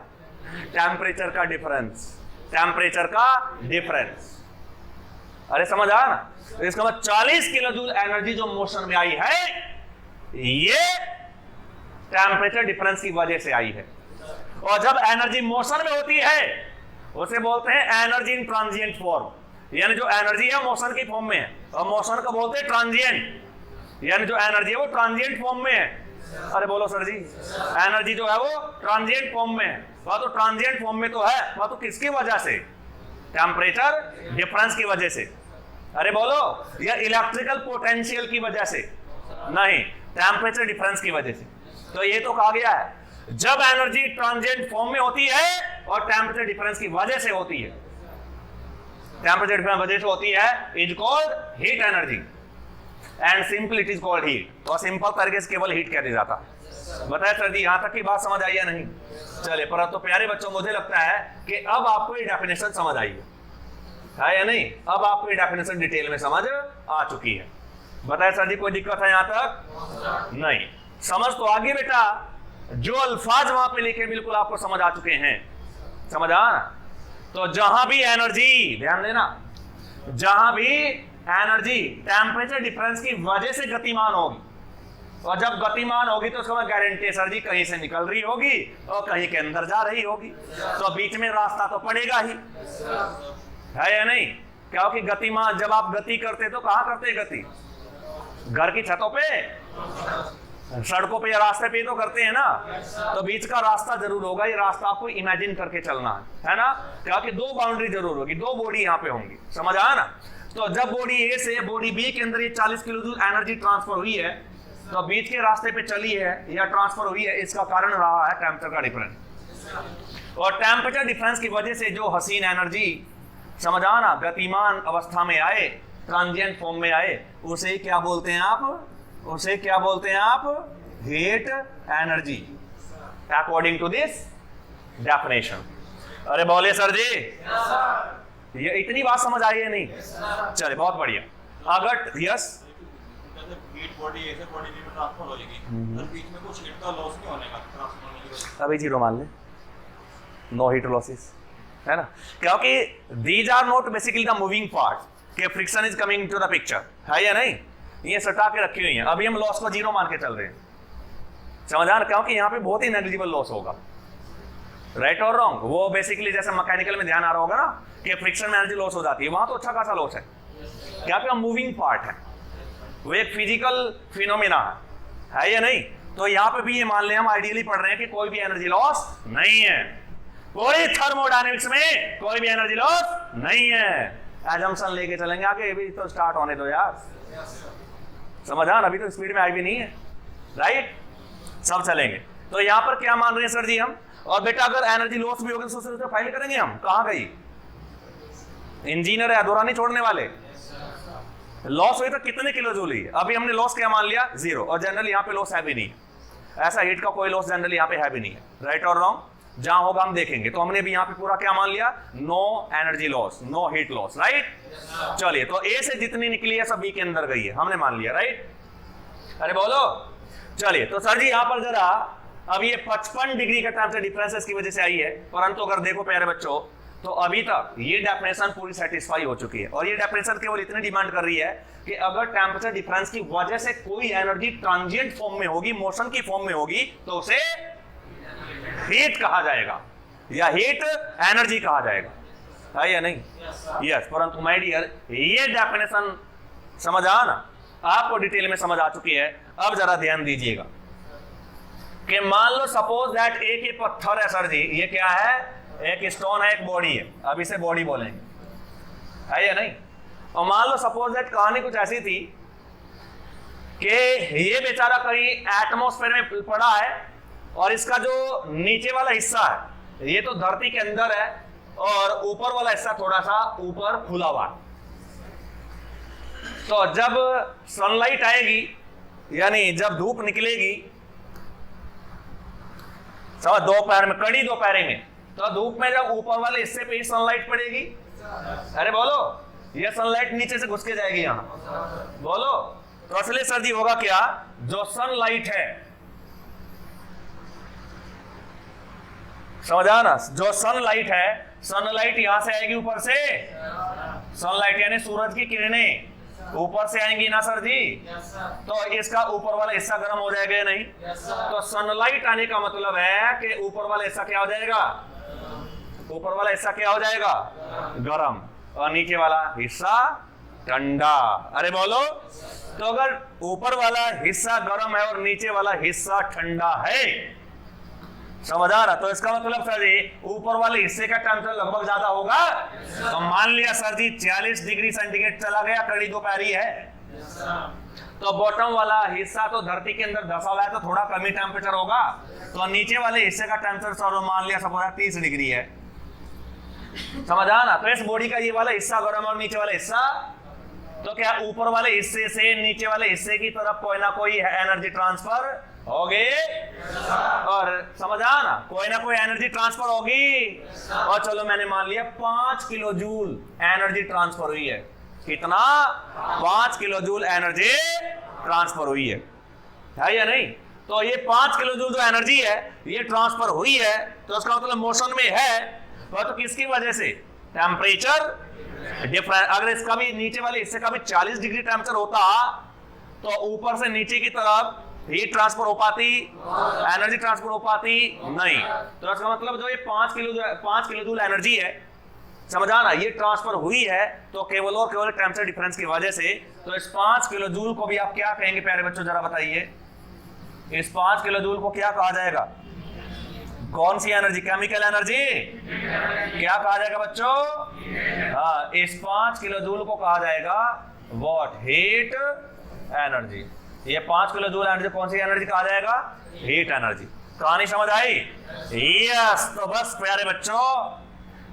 टेम्परेचर का डिफरेंस, टेम्परेचर का डिफरेंस, अरे समझ आया ना। तो इसका मतलब 40 किलो जूल एनर्जी जो मोशन में आई है, ये टेम्परेचर डिफरेंस की वजह से आई है, और जब एनर्जी मोशन में होती है उसे बोलते हैं एनर्जी इन ट्रांजिएंट फॉर्म, यानी जो एनर्जी है मोशन की फॉर्म में है, और मोशन को बोलते हैं ट्रांजिएंट, यानी जो एनर्जी है वो ट्रांजिएंट फॉर्म में है। अरे बोलो सर जी, एनर्जी जो है वो ट्रांजिएंट फॉर्म में है। वह तो ट्रांजिएंट फॉर्म में तो है, वह तो किसकी वजह से? टेम्परेचर डिफरेंस की वजह से। अरे बोलो, या इलेक्ट्रिकल पोटेंशियल की वजह से? नहीं, टेम्परेचर डिफरेंस की वजह से। तो ये तो कहा गया है जब एनर्जी ट्रांजिएंट फॉर्म में होती है और टेम्परेचर डिफरेंस की वजह से होती है, टेम्परेचर डिफरेंस वजह से होती है, is called heat energy and simple it is called heat. तो सिंपल तरीके से केवल हीट कह दिया जाता है। बताया सर जी, यहां तक की बात समझ आई या नहीं? चलिए, पर तो प्यारे बच्चों मुझे लगता है कि अब आपको ये डेफिनेशन समझ आई है या नहीं? अब आपको ये डेफिनेशन डिटेल में समझ आ चुकी है। बताया सर जी, कोई दिक्कत है यहां तक? नहीं। समझ तो आगे बेटा, जो अल्फाज वहां पे लिखे बिल्कुल आपको समझ आ चुके हैं। समझ आ? तो जहां भी एनर्जी, ध्यान देना, जहां भी एनर्जी टेम्परेचर डिफरेंस की वजह से गतिमान होगी, और जब गतिमान होगी तो उसका गारंटी है सर जी कहीं से निकल रही होगी और कहीं के अंदर जा रही होगी, तो बीच में रास्ता तो पड़ेगा ही, है या नहीं? क्योंकि गतिमान, जब आप गति करते तो कहां करते गति? घर की छतों पे, सड़कों पे या रास्ते पे तो करते हैं ना। तो बीच का रास्ता जरूर होगा, ये रास्ता आपको इमेजिन करके चलना है ना? क्योंकि दो बाउंड्री जरूर होगी, दो बॉडी यहाँ पे होंगी। समझ आया ना? तो जब बॉडी ए से बॉडी बी के अंदर ये 40 किलो जूल एनर्जी ट्रांसफर हुई है, तो बीच के रास्ते पे चली है या ट्रांसफर हुई है, इसका कारण रहा है टेम्परेचर का डिफरेंस। और टेम्परेचर डिफरेंस की वजह से जो हसीन एनर्जी, समझ आना, गतिमान अवस्था में आए, ट्रांजिएंट फॉर्म में आए, उसे क्या बोलते हैं आप? उसे क्या बोलते हैं आप? Heat energy, according to this definition. अरे बोले सर जी, ये इतनी बात समझ आई है नहीं? चले, बहुत बढ़िया। अगर यस, हीट बॉडी ऐसे बॉडी में ट्रांसफर हो जाएगी, और बीच में कुछ हीट का लॉस नहीं होने का, ट्रांसफर होने की वजह से। अभी जीरो मान ले, नो हीट लॉसेस, है ना? क्योंकि these are not basically the moving part, के friction is coming to the picture, है या नहीं? ये सटा के रखी हुई है। अभी हम लॉस को जीरो मान के चल रहे हैं, समझ आ? क्योंकि यहाँ पे बहुत ही नेग्लिजिबल लॉस होगा, राइट और रॉन्ग? वो बेसिकली जैसे मैकेनिकल में ध्यान आ रहा होगा ना कि फ्रिक्शन में एनर्जी लॉस हो जाती है, वहां तो अच्छा खासा लॉस है। क्या क्या मूविंग पार्ट है, वो एक फिजिकल फिनोमिना है या नहीं? तो यहाँ पे भी ये मान लें, हम आइडियली पढ़ रहे हैं कि कोई भी एनर्जी लॉस नहीं है, कोई थर्मोडायनेमिक्स में कोई भी एनर्जी लॉस नहीं है। एजम्पशन लेके चलेंगे आगे, ये भी तो स्टार्ट होने दो यार, समझ आ? अभी तो स्पीड में आई भी नहीं है, राइट? सब चलेंगे। तो यहाँ पर क्या मान रहे हैं सर जी हम? और बेटा अगर एनर्जी लॉस भी होगी तो फाइल करेंगे हम, कहाँ गई? इंजीनियर है, अधूरा नहीं छोड़ने वाले। लॉस हुई तो कितने किलो जूल ही? अभी हमने लॉस क्या मान लिया? जीरो। और जनरली यहाँ पे लॉस है भी नहीं, ऐसा हीट का कोई लॉस जनरली यहाँ पे है भी नहीं है, राइट और रॉन्ग? जहां होगा हम देखेंगे। तो हमने भी यहाँ पे पूरा क्या मान लिया? No energy loss, no heat loss, right? चलिए, तो ए से जितनी निकली है सब बी के अंदर गई है, हमने मान लिया, राइट? अरे बोलो। चलिए, तो सर जी यहाँ पर जरा अब ये 55 डिग्री का टेम्परेचर डिफरेंस की वजह से आई है, परंतु अगर देखो प्यारे बच्चों, तो अभी तक ये डेफिनेशन पूरी सेटिस्फाई हो चुकी है। और ये डेफिनेशन केवल इतनी डिमांड कर रही है कि अगर टेम्परेचर डिफरेंस की वजह से कोई एनर्जी ट्रांजिएंट फॉर्म में होगी, मोशन की फॉर्म में होगी, तो उसे हीट कहा जाएगा या हीट एनर्जी कहा जाएगा, है या नहीं? यस। परंतु माय डियर, ये डेफिनेशन समझ आ ना, आपको डिटेल में समझ आ चुकी है। अब जरा ध्यान दीजिएगा कि मान लो सपोज दैट एक ये पत्थर है सर जी, ये क्या है? एक स्टोन है, एक बॉडी है। अब इसे बॉडी बोलेंगे, है या नहीं? और मान लो सपोज दैट कहानी कुछ ऐसी थी कि ये बेचारा कहीं एटमॉस्फेयर में पड़ा है और इसका जो नीचे वाला हिस्सा है ये तो धरती के अंदर है और ऊपर वाला हिस्सा थोड़ा सा ऊपर खुला हुआ है। तो जब सनलाइट आएगी, यानी जब धूप निकलेगी, समझ, दोपहर में, कड़ी दोपहर में, तो धूप में जब ऊपर वाले हिस्से पे ही सनलाइट पड़ेगी, अरे बोलो, ये सनलाइट नीचे से घुस के जाएगी यहां, बोलो। तो असली सर्दी होगा क्या? जो सनलाइट है, समझा ना, जो सनलाइट है, सनलाइट यहां से आएगी ऊपर से, सनलाइट यानी सूरज की किरणें ऊपर से आएंगी ना सर जी, तो इसका ऊपर वाला हिस्सा गर्म हो जाएगा या नहीं? तो सनलाइट आने का मतलब है कि ऊपर वाला हिस्सा क्या हो जाएगा? ऊपर वाला हिस्सा क्या हो जाएगा? गर्म, और नीचे वाला हिस्सा ठंडा। अरे बोलो, तो अगर ऊपर वाला हिस्सा गर्म है और नीचे वाला हिस्सा ठंडा है, समझ आ रहा, तो इसका मतलब सर जी ऊपर वाले हिस्से का टेम्परेचर लगभग ज्यादा होगा। तो मान लिया सर जी 40 डिग्री सेंटीग्रेड चला गया, कड़ी दोपहरी है, तो बॉटम वाला हिस्सा तो धरती के अंदर धसा हुआ है, तो थोड़ा कम ही टेम्परेचर होगा। तो नीचे वाले हिस्से का टेम्परेचर सर मान लिया सब 30 डिग्री है, समझ आ ना। तो इस बॉडी का ये वाला हिस्सा गर्म और नीचे वाला हिस्सा, तो क्या ऊपर वाले हिस्से से नीचे वाले हिस्से की तरफ कोई ना कोई एनर्जी ट्रांसफर होगी, और समझ आ ना, कोई ना कोई एनर्जी ट्रांसफर होगी। और चलो मैंने मान लिया 5 किलो जूल एनर्जी ट्रांसफर हुई है। कितना? 5 किलो जूल एनर्जी ट्रांसफर हुई है या नहीं? तो ये 5 किलो जूल जो एनर्जी है ये ट्रांसफर हुई है, तो उसका मतलब मोशन में है। तो किसकी वजह से? Temperature difference. अगर इसका भी नीचे वाले हिस्से का भी 40 डिग्री टेम्परेचर होता तो ऊपर से नीचे की तरफ हीट ट्रांसफर हो पाती, एनर्जी ट्रांसफर हो पाती नहीं। तो इसका मतलब जो ये 5 किलो जूल एनर्जी है, समझ आना, ये ट्रांसफर हुई है तो केवल और केवल टेम्परेचर डिफरेंस की वजह से। तो इस 5 किलो जूल को भी आप क्या कहेंगे प्यारे बच्चों, जरा बताइए। इस 5 किलो जूल को क्या कहा जाएगा? कौन सी एनर्जी? Chemical energy. क्या कहा जाएगा बच्चों? हाँ, इस 5 किलो जूल को कहा जाएगा व्हाट? Heat energy. ये 5 किलो जूल एनर्जी कौन सी एनर्जी कहा जाएगा? Heat energy. कहानी समझ आई? यस। तो बस प्यारे बच्चों,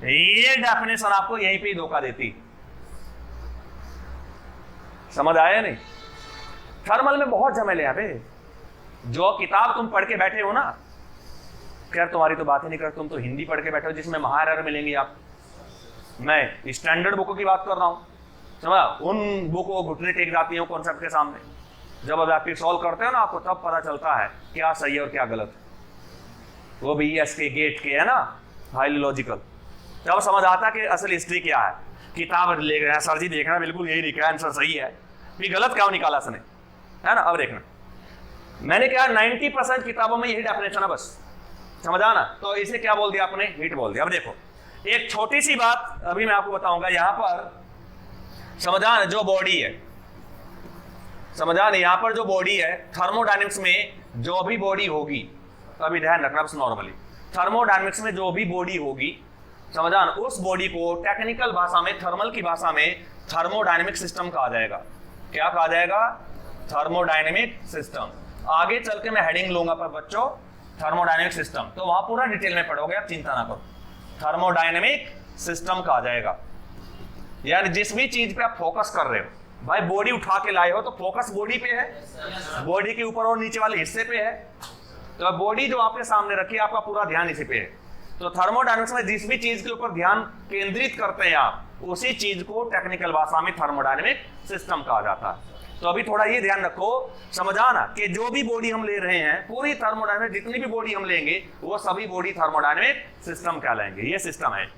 ये डेफिनेशन आपको यहीं पे धोखा देती। समझ आया नहीं? थर्मल में बहुत झमेले हैं बे। जो किताब तुम पढ़ के बैठे हो ना, खैर तुम्हारी तो बात ही नहीं कर, तुम तो हिंदी पढ़ के बैठे हो जिसमें महारर मिलेंगी आप। मैं स्टैंडर्ड बुकों की बात कर रहा हूं, समझा? उन बुकों घुटने टेक जाती है कॉन्सेप्ट के सामने। जब अब आप सॉल्व करते हो ना, आपको तब पता चलता है क्या सही है और क्या गलत। वो भी एस के गेट के है ना, हाईली लॉजिकल। तब समझ आता है कि असल हिस्ट्री क्या है। किताब ले गए सर जी, देखना बिल्कुल यही लिखा है, आंसर सही है, फिर गलत क्या निकाला उसने, है ना। अब देखना, मैंने कहा 90% किताबों में यही डेफिनेशन है, बस समझ आना। तो इसे क्या बोल दिया आपने? हीट बोल दिया। अब देखो एक छोटी सी बात अभी मैं आपको बताऊंगा। यहां पर समझ आना, जो बॉडी है, समझ आना, यहां पर जो बॉडी है, थर्मोडायनेमिक्स में जो भी बॉडी होगी, अभी ध्यान रखना बस, नॉर्मली थर्मोडायनेमिक्स में जो भी बॉडी होगी, समझ आना, उस बॉडी को टेक्निकल भाषा में, थर्मल की भाषा में थर्मोडायनेमिक सिस्टम कहा जाएगा। क्या कहा जाएगा? Thermodynamic system. आगे चल के मैं हेडिंग लूंगा पर बच्चों थर्मोडायनेमिक सिस्टम, तो वहां पूरा डिटेल में पढ़ोगे, आप चिंता ना करो। थर्मोडायनेमिक सिस्टम कहा जाएगा। यानी जिस भी चीज पे आप फोकस कर रहे हो, भाई बॉडी उठा के लाए हो तो फोकस बॉडी पे है, बॉडी के ऊपर और नीचे वाले हिस्से पे है। तो बॉडी जो आपके सामने रखी है, आपका पूरा ध्यान इसी पे है। तो थर्मोडायनेमिक्स में जिस भी चीज के ऊपर ध्यान केंद्रित करते हैं आप, उसी चीज को टेक्निकल भाषा में थर्मोडायनेमिक सिस्टम कहा जाता है। तो अभी थोड़ा ये ध्यान रखो, समझ आना, कि जो भी बॉडी हम ले रहे हैं, पूरी थर्मोडायनेमिक जितनी भी बॉडी हम लेंगे, वो सभी बॉडी थर्मोडायनेमिक सिस्टम कहलाएंगे। ये सिस्टम है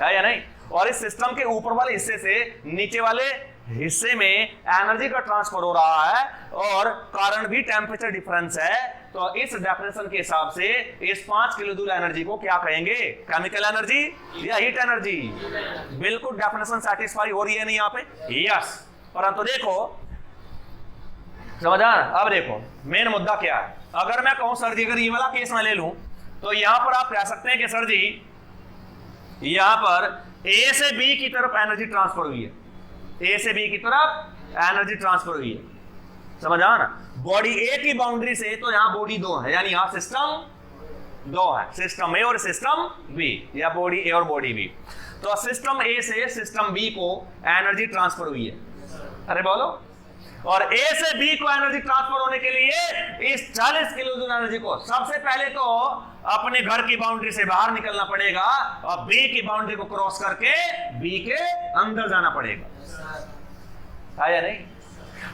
या नहीं? और इस सिस्टम के ऊपर वाले हिस्से से नीचे वाले हिस्से में एनर्जी का ट्रांसफर हो रहा है, और कारण भी टेम्परेचर डिफरेंस है। तो इस डेफिनेशन के हिसाब से इस 5 किलो जूल एनर्जी को क्या कहेंगे? केमिकल एनर्जी या हीट एनर्जी? बिल्कुल डेफिनेशन सेटिस्फाई हो रही है नहीं यहाँ पे? यस। परंतु देखो, समझ आ? अब देखो मेन मुद्दा क्या है। अगर मैं कहूं सर जी, अगर ये वाला केस मैं ले लूं, तो यहां पर आप कह सकते हैं कि सर जी यहां पर ए से बी की तरफ एनर्जी ट्रांसफर हुई है, ए से बी की तरफ एनर्जी ट्रांसफर हुई है, समझ आ ना। बॉडी ए की बाउंड्री से, तो यहां बॉडी 2 है, यानी यहां सिस्टम 2 है, सिस्टम ए और सिस्टम बी, या बॉडी ए और बॉडी बी। तो सिस्टम ए से सिस्टम बी को एनर्जी ट्रांसफर हुई है। अरे बोलो, और ए से बी को एनर्जी ट्रांसफर होने के लिए इस 40 किलो जूल एनर्जी को सबसे पहले तो अपने घर की बाउंड्री से बाहर निकलना पड़ेगा, और बी की बाउंड्री को क्रॉस करके बी के अंदर जाना पड़ेगा, है या नहीं?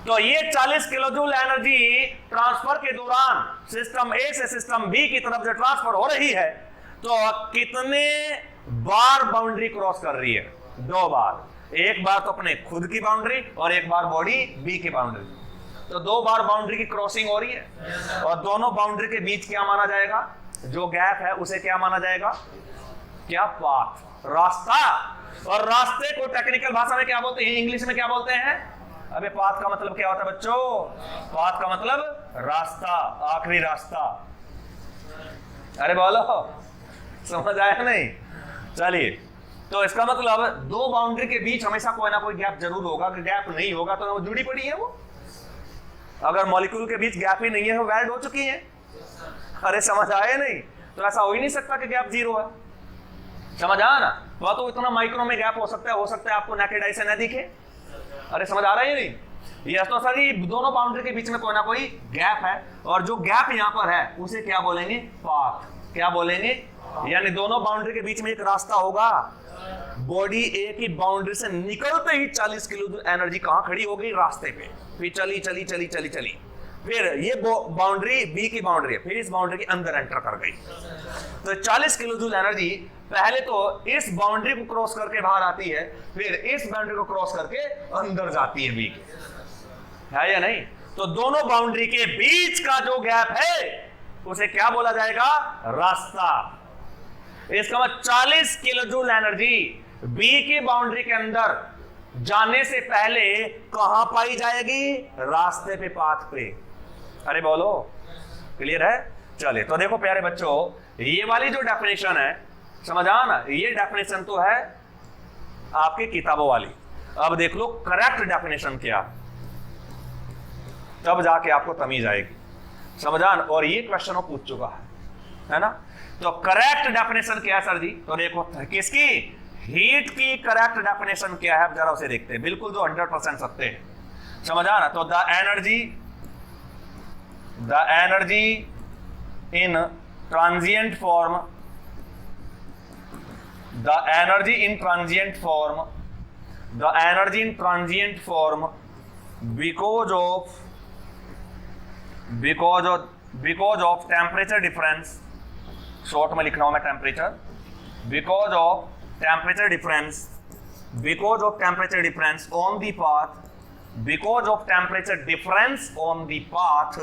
तो ये 40 किलो जूल एनर्जी ट्रांसफर के दौरान सिस्टम ए से सिस्टम बी की तरफ जो ट्रांसफर हो रही है, तो कितने बार बाउंड्री क्रॉस कर रही है? 2 बार। एक बार तो अपने खुद की बाउंड्री, और एक बार बॉडी बी की बाउंड्री। तो 2 बार बाउंड्री की क्रॉसिंग हो रही है, और दोनों बाउंड्री के बीच क्या माना जाएगा? जो गैप है उसे क्या माना जाएगा? क्या? पाथ, रास्ता। और रास्ते को टेक्निकल भाषा में क्या बोलते हैं, इंग्लिश में क्या बोलते हैं? अबे पाथ का मतलब क्या होता है बच्चों? पाथ का मतलब रास्ता, आखिरी रास्ता। अरे बोलो, समझ आया नहीं? चलिए, तो इसका मतलब दो बाउंड्री के बीच हमेशा कोई ना कोई गैप जरूर होगा। कि गैप नहीं होगा तो वो जुड़ी पड़ी है। वो अगर मॉलिक्यूल के बीच गैप ही नहीं है, वो वेल्ड हो चुकी है। अरे समझ आए नहीं? तो ऐसा हो ही नहीं सकता कि गैप जीरो है। समझ आया ना? वह तो इतना माइक्रो में गैप हो सकता है आपको नेकेड आई से न दिखे। अरे समझ आ रहा है नहीं? यस तो सर, ये दोनों बाउंड्री के बीच में कोई ना कोई गैप है, और जो गैप यहाँ पर है उसे क्या बोलेंगे? पाथ। क्या बोलेंगे? यानी दोनों बाउंड्री के बीच में एक रास्ता होगा। बॉडी ए की बाउंड्री से निकलते ही 40 किलो एनर्जी कहां खड़ी हो गई? रास्ते पे। फिर चली चली चली चली चली, फिर ये बाउंड्री बी की बाउंड्री है, फिर इस बाउंड्री के अंदर एंटर कर गई। तो 40 किलो जूल एनर्जी पहले तो इस बाउंड्री को क्रॉस करके बाहर आती है, फिर इस बाउंड्री को क्रॉस करके अंदर जाती है बी के। है या नहीं? तो दोनों बाउंड्री के बीच का जो गैप है उसे क्या बोला जाएगा? रास्ता। इसका मतलब 40 किलो जूल एनर्जी बी की बाउंड्री के अंदर जाने से पहले कहां पाई जाएगी? रास्ते पे, पाथ पे। अरे बोलो, क्लियर है? चलिए, तो देखो प्यारे बच्चों, ये वाली जो डेफिनेशन है, समझ आ ना? ये डेफिनेशन तो है आपकी किताबों वाली। अब देख लो करेक्ट डेफिनेशन क्या, तब जाके आपको तमीज आएगी। समझ आ? और ये क्वेश्चन पूछ चुका है ना? तो करेक्ट डेफिनेशन क्या है सर जी? तो देखो किसकी? हीट की करेक्ट डेफिनेशन क्या है, जरा उसे देखते हैं। बिल्कुल जो 100% सत्य है। समझ आ ना? तो the energy in transient form, the energy in transient form because of temperature difference, short में लिख रहा हूं मैं temperature, because of temperature difference on the path, because of temperature difference on the path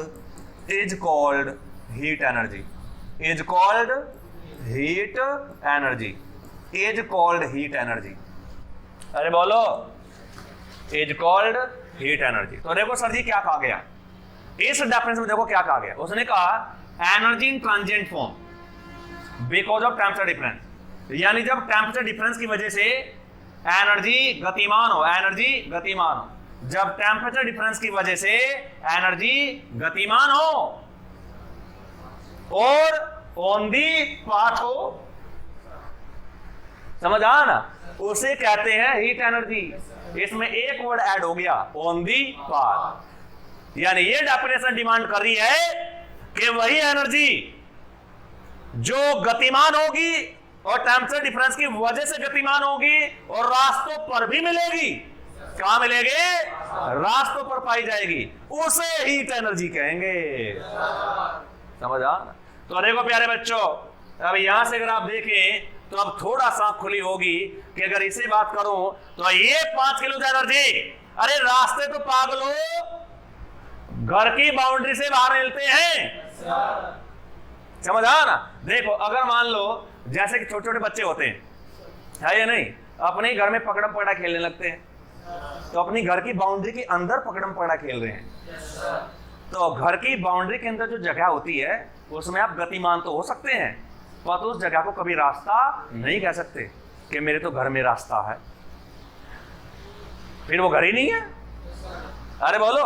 is called heat energy, is called heat energy, is called heat energy। अरे बोलो, is called heat energy। तो देखो sir जी क्या कहा गया इस definition में? देखो क्या कहा गया, उसने कहा energy in transient form because of temperature difference, यानी जब टेम्परेचर डिफरेंस की वजह से एनर्जी गतिमान हो, एनर्जी गतिमान हो, जब टेम्परेचर डिफरेंस की वजह से एनर्जी गतिमान हो और ऑन दी पाथ हो, समझ आ ना? उसे कहते हैं हीट एनर्जी। इसमें एक वर्ड ऐड हो गया, ऑन दी पाथ। यानी ये डेफिनेशन डिमांड कर रही है कि वही एनर्जी जो गतिमान होगी और टेम्परेचर डिफरेंस की वजह से गतिमान होगी और रास्तों पर भी मिलेगी। कहां मिलेगी? रास्तों पर पाई जाएगी, उसे हीट एनर्जी कहेंगे। समझ आ? तो देखो प्यारे बच्चों, अब यहां से अगर आप देखें तो अब थोड़ा सा खुली होगी कि अगर इसे बात करूं तो ये 5 किलो एनर्जी, अरे रास्ते तो पागलो घर की बाउंड्री से बाहर मिलते हैं। समझ आ ना? देखो अगर मान लो जैसे कि छोटे छोटे बच्चे होते हैं, है या नहीं, अपने घर में पकड़म पकड़ा खेलने लगते हैं, तो अपनी घर की बाउंड्री के अंदर पकड़म पकड़ा खेल रहे हैं। तो घर की बाउंड्री के अंदर जो जगह होती है उसमें आप गतिमान तो हो सकते हैं, पर तो उस जगह को कभी रास्ता नहीं कह सकते कि मेरे तो घर में रास्ता है, फिर वो घर ही नहीं है। अरे बोलो,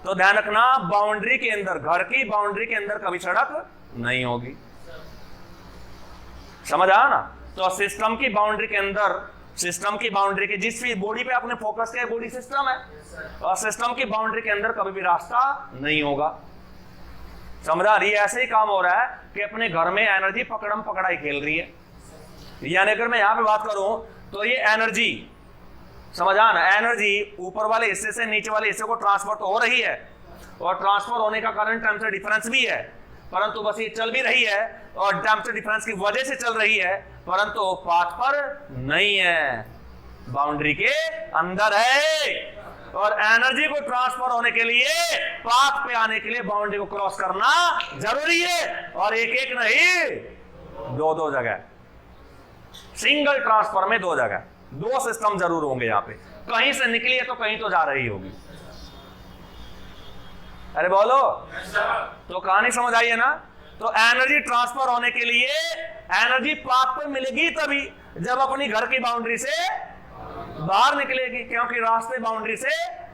तो ध्यान रखना, बाउंड्री के अंदर, घर की बाउंड्री के अंदर कभी सड़क नहीं होगी। समझ आया ना? तो सिस्टम की बाउंड्री के अंदर, सिस्टम की बाउंड्री के जिस भी बॉडी पे आपने फोकस किया, बॉडी सिस्टम है, और सिस्टम की बाउंड्री के अंदर कभी भी रास्ता नहीं होगा। समझा? रही ऐसे ही काम हो रहा है कि अपने घर में एनर्जी पकड़म पकड़ाई खेल रही है। यानी अगर मैं यहां पे बात करूं तो ये एनर्जी, समझ आ ना, एनर्जी ऊपर वाले हिस्से से नीचे वाले हिस्से को ट्रांसफर तो हो रही है, और ट्रांसफर होने का कारण टेम्परेचर डिफरेंस भी है, परंतु बस ये चल भी रही है और टेम्परेचर डिफरेंस की वजह से चल रही है, परंतु पाथ पर नहीं है, बाउंड्री के अंदर है। और एनर्जी को ट्रांसफर होने के लिए, पाथ पे आने के लिए बाउंड्री को क्रॉस करना जरूरी है, और एक एक नहीं, दो दो जगह, सिंगल ट्रांसफर में 2 जगह। दो सिस्टम जरूर होंगे यहाँ पे, कहीं से निकली है तो कहीं तो जा रही होगी। अरे बोलो, तो कहानी समझ आई है ना? तो एनर्जी ट्रांसफर होने के लिए एनर्जी पाथ पे मिलेगी तभी जब अपनी घर की बाउंड्री से बाहर निकलेगी, क्योंकि रास्ते बाउंड्री से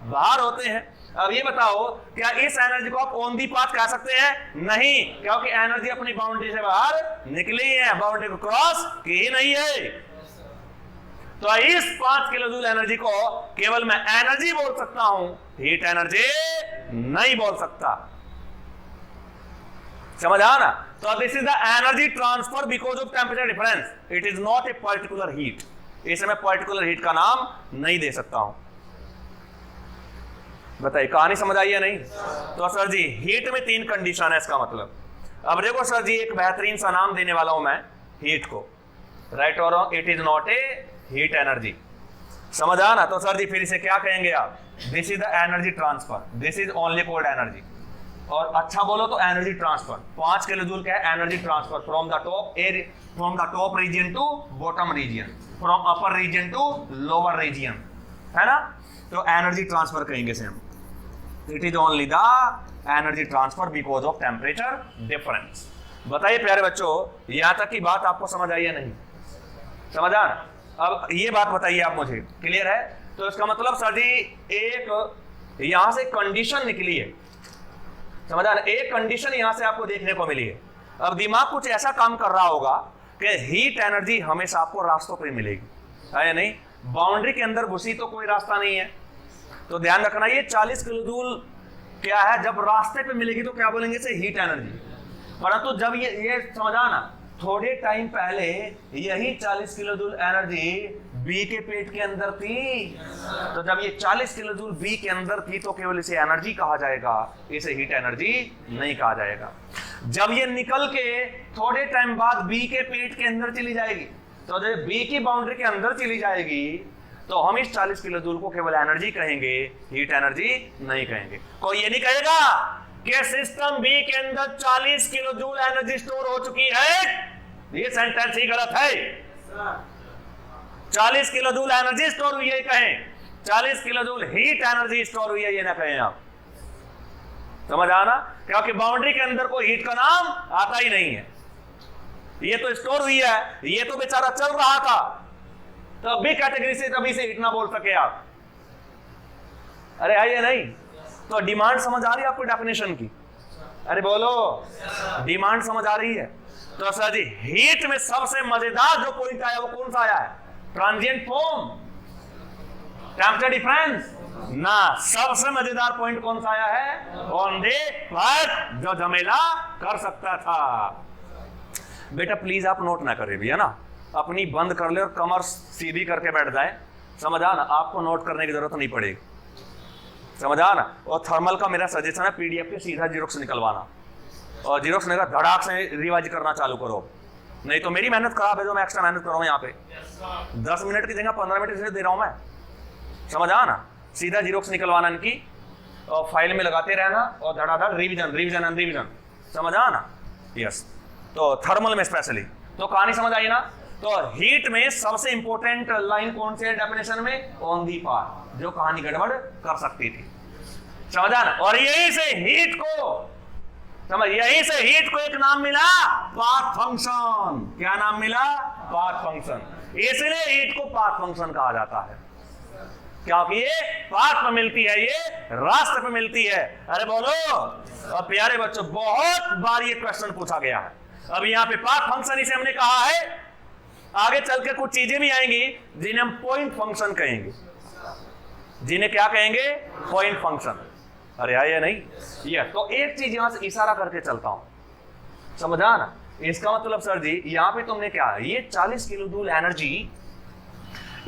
बाहर होते हैं। अब ये बताओ, क्या इस एनर्जी को आप ऑन दी पाथ कह सकते हैं? नहीं, क्योंकि एनर्जी अपनी बाउंड्री से बाहर निकली है, बाउंड्री को क्रॉस की नहीं है। तो इस 5 किलो जूल एनर्जी को केवल मैं एनर्जी बोल सकता हूं, हीट एनर्जी नहीं बोल सकता। समझ आ ना? तो this is the energy transfer because of temperature difference, it is not a particular heat. इसे मैं पर्टिकुलर हीट का नाम नहीं दे सकता हूं। बताइए, कहानी समझ आई है नहीं? तो सर जी हीट में 3 कंडीशन है, इसका मतलब। अब देखो सर जी, एक बेहतरीन सा नाम देने वाला हूं मैं हीट को, राइट और wrong, it is not A heat energy. समझ आ ना? तो सर जी फिर इसे क्या कहेंगे आप? This is the energy transfer, this is only cold energy. और अच्छा बोलो तो एनर्जी ट्रांसफर 5 किलो जूल क्या है? Energy transfer from the top region to bottom region, from upper region to lower region, है ना? तो एनर्जी ट्रांसफर कहेंगे से हम। It is only the energy transfer because of temperature difference. बताइए प्यारे बच्चों, यहां तक की बात आपको समझ आई है नहीं? समझ आ? अब ये बात बताइए आप मुझे, क्लियर है? तो इसका मतलब सर जी एक यहां से कंडीशन निकली है, समझ आ? एक कंडीशन यहां से आपको देखने को मिली है। अब दिमाग कुछ ऐसा काम कर रहा होगा कि हीट एनर्जी हमेशा आपको रास्तों पर मिलेगी, है या नहीं? बाउंड्री के अंदर घुसी तो कोई रास्ता नहीं है। तो ध्यान रखना, ये 40 किलो जूल क्या है? जब रास्ते पे मिलेगी तो क्या बोलेंगे इसे? Heat energy. परंतु जब ये समझा ना, थोड़े टाइम पहले यही 40 किलो जूल एनर्जी बी के पेट के अंदर थी। तो जब ये 40 किलो जूल बी के अंदर थी तो केवल इसे एनर्जी कहा जाएगा, इसे हीट एनर्जी नहीं कहा जाएगा। जब ये निकल के थोड़े टाइम बाद बी के पेट के अंदर चली जाएगी, तो जब बी की बाउंड्री के अंदर चली जाएगी तो हम इस 40 किलो जूल को केवल एनर्जी कहेंगे, हीट एनर्जी नहीं कहेंगे। कोई ये नहीं कहेगा कि सिस्टम बी के अंदर 40 किलो जूल एनर्जी स्टोर हो चुकी है, ये सेंटेंस ही गलत है। 40 किलो जूल एनर्जी स्टोर हुई है कहें, 40 kilo joule heat energy store हुई है ये ना कहें आप। समझ आना? क्योंकि बाउंड्री के अंदर कोई हीट का नाम आता ही नहीं है, ये तो स्टोर हुई है, ये तो बेचारा चल रहा था, तो बी कैटेगरी से तभी से हीट ना बोल सके आप। अरे आइए नहीं? तो डिमांड समझ आ रही है आपको डेफिनेशन की? अरे बोलो, डिमांड समझ आ रही है? तो सर जी हीट में सबसे मजेदार जो पॉइंट आया वो कौन सा आया है? ट्रांजिएंट फॉर्म, टेम्परेचर डिफरेंस ना। सबसे मजेदार पॉइंट कौन सा आया है? ऑन द पाथ, जो झमेला कर सकता था। बेटा प्लीज आप नोट ना करें भैया ना, अपनी बंद कर ले और कमर सीधी करके बैठ जाए। समझ आ ना? आपको नोट करने की जरूरत नहीं पड़ेगी, समझ आ ना? और थर्मल का मेरा सजेशन है पीडीएफ के सीधा जीरोक्स निकलवाना, और जीरोक्स निकल धड़ाक से रिवाइज करना चालू करो, नहीं तो मेरी मेहनत खराब है जो मैं एक्स्ट्रा मेहनत कर रहा हूँ यहाँ पे। 10 मिनट की जगह 15 मिनट इसलिए दे रहा हूँ मैं, समझ आ ना? सीधा जीरोक्स निकलवाना इनकी और फाइल में लगाते रहना और धड़ाधड़ रिविजन रिविजन एंड रिविजन, समझ आ ना? यस। तो थर्मल में स्पेशली तो कहानी समझ आई ना? तो हीट में सबसे इंपॉर्टेंट लाइन कौन सी है डेफिनेशन में? ऑन दी पाथ, जो कहानी गड़बड़ कर सकती थी, समझ आ ना? और यही से हीट को यही से हीट को एक नाम मिला, पाथ फंक्शन। क्या नाम मिला? Path function. इसलिए हीट को पाथ फंक्शन कहा जाता है, क्योंकि ये पाथ पे मिलती है, ये रास्ते पे मिलती है। अरे बोलो। और प्यारे बच्चों बहुत बार ये क्वेश्चन पूछा गया है। अब यहाँ पे पाथ फंक्शन इसे हमने कहा है, आगे चल के कुछ चीजें भी आएंगी जिन्हें हम पॉइंट फंक्शन कहेंगे, जिन्हें क्या कहेंगे? Point function. अरे आया नहीं? ये तो एक चीज यहां से इशारा करके चलता हूं, समझा ना? इसका मतलब सर जी यहाँ पे तुमने क्या, ये 40 किलो जूल एनर्जी,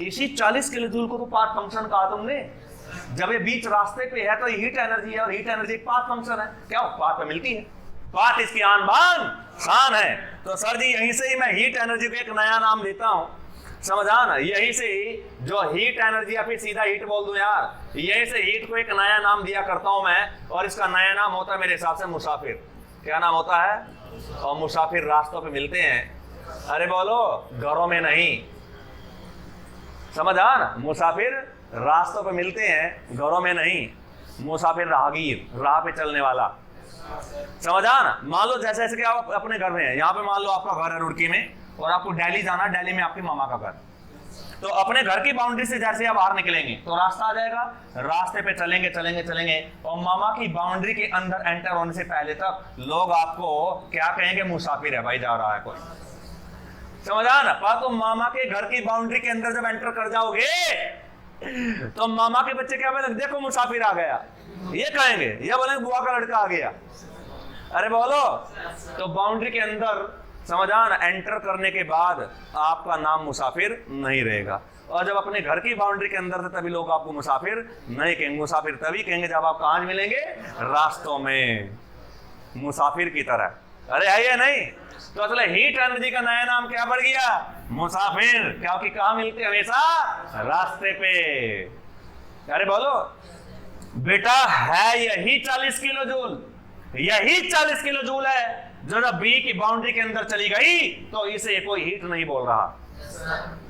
इसी 40 किलो जूल को तो पाथ फंक्शन कहा तुमने। जब ये बीच रास्ते पे है तो हीट एनर्जी है, और हीट एनर्जी एक पाथ फंक्शन है। क्या पाथ पे मिलती है? पाथ इसकी आन बान शान है। तो सर जी यहीं से ही मैं हीट एनर्जी को एक नया नाम देता हूं, समझा ना? यहीं से जो हीट एनर्जी या फिर सीधा हीट बोल दूं यार, यहीं से हीट को एक नया नाम दिया करता हूं मैं, और इसका नया नाम होता है मेरे हिसाब से मुसाफिर। क्या नाम होता है? और मुसाफिर रास्तों पे मिलते हैं। अरे बोलो, घरों में नहीं। समझ आ ना? मुसाफिर रास्तों पे मिलते हैं, घरों में नहीं। मुसाफिर राहगीर, राह पे चलने वाला। समझ आ ना? मान लो जैसे कि आप अपने घर में हैं, यहाँ पे मान लो आपका घर है रुड़की में और आपको दिल्ली जाना, दिल्ली में आपके मामा का घर। तो अपने घर की बाउंड्री से जैसे आप बाहर निकलेंगे तो रास्ता आ जाएगा, रास्ते पे चलेंगे चलेंगे चलेंगे और मामा की बाउंड्री के अंदर एंटर होने से पहले तक लोग आपको क्या कहेंगे? मुसाफिर है भाई, जा रहा है कोई। समझ आ ना? पर तुम मामा के घर की बाउंड्री के अंदर जब एंटर कर जाओगे तो मामा के बच्चे क्या बोलेंगे? देखो मुसाफिर आ गया, ये कहेंगे। ये बोलेंगे बुआ का लड़का आ गया। अरे बोलो। तो बाउंड्री के अंदर समझ आ ना, एंटर करने के बाद आपका नाम मुसाफिर नहीं रहेगा। और जब अपने घर की बाउंड्री के अंदर से तभी लोग आपको मुसाफिर नहीं कहेंगे। मुसाफिर तभी कहेंगे जब आप कहाँ मिलेंगे? रास्तों में, मुसाफिर की तरह। अरे है या नहीं? तो असल हीट एनर्जी का नया नाम क्या पड़ गया? मुसाफिर। क्योंकि कहाँ मिलते? हमेशा रास्ते पे। अरे बोलो बेटा, है यही 40 किलो जूल, यही 40 किलो जूल है जो जब बी की बाउंड्री के अंदर चली गई तो इसे कोई हीट नहीं बोल रहा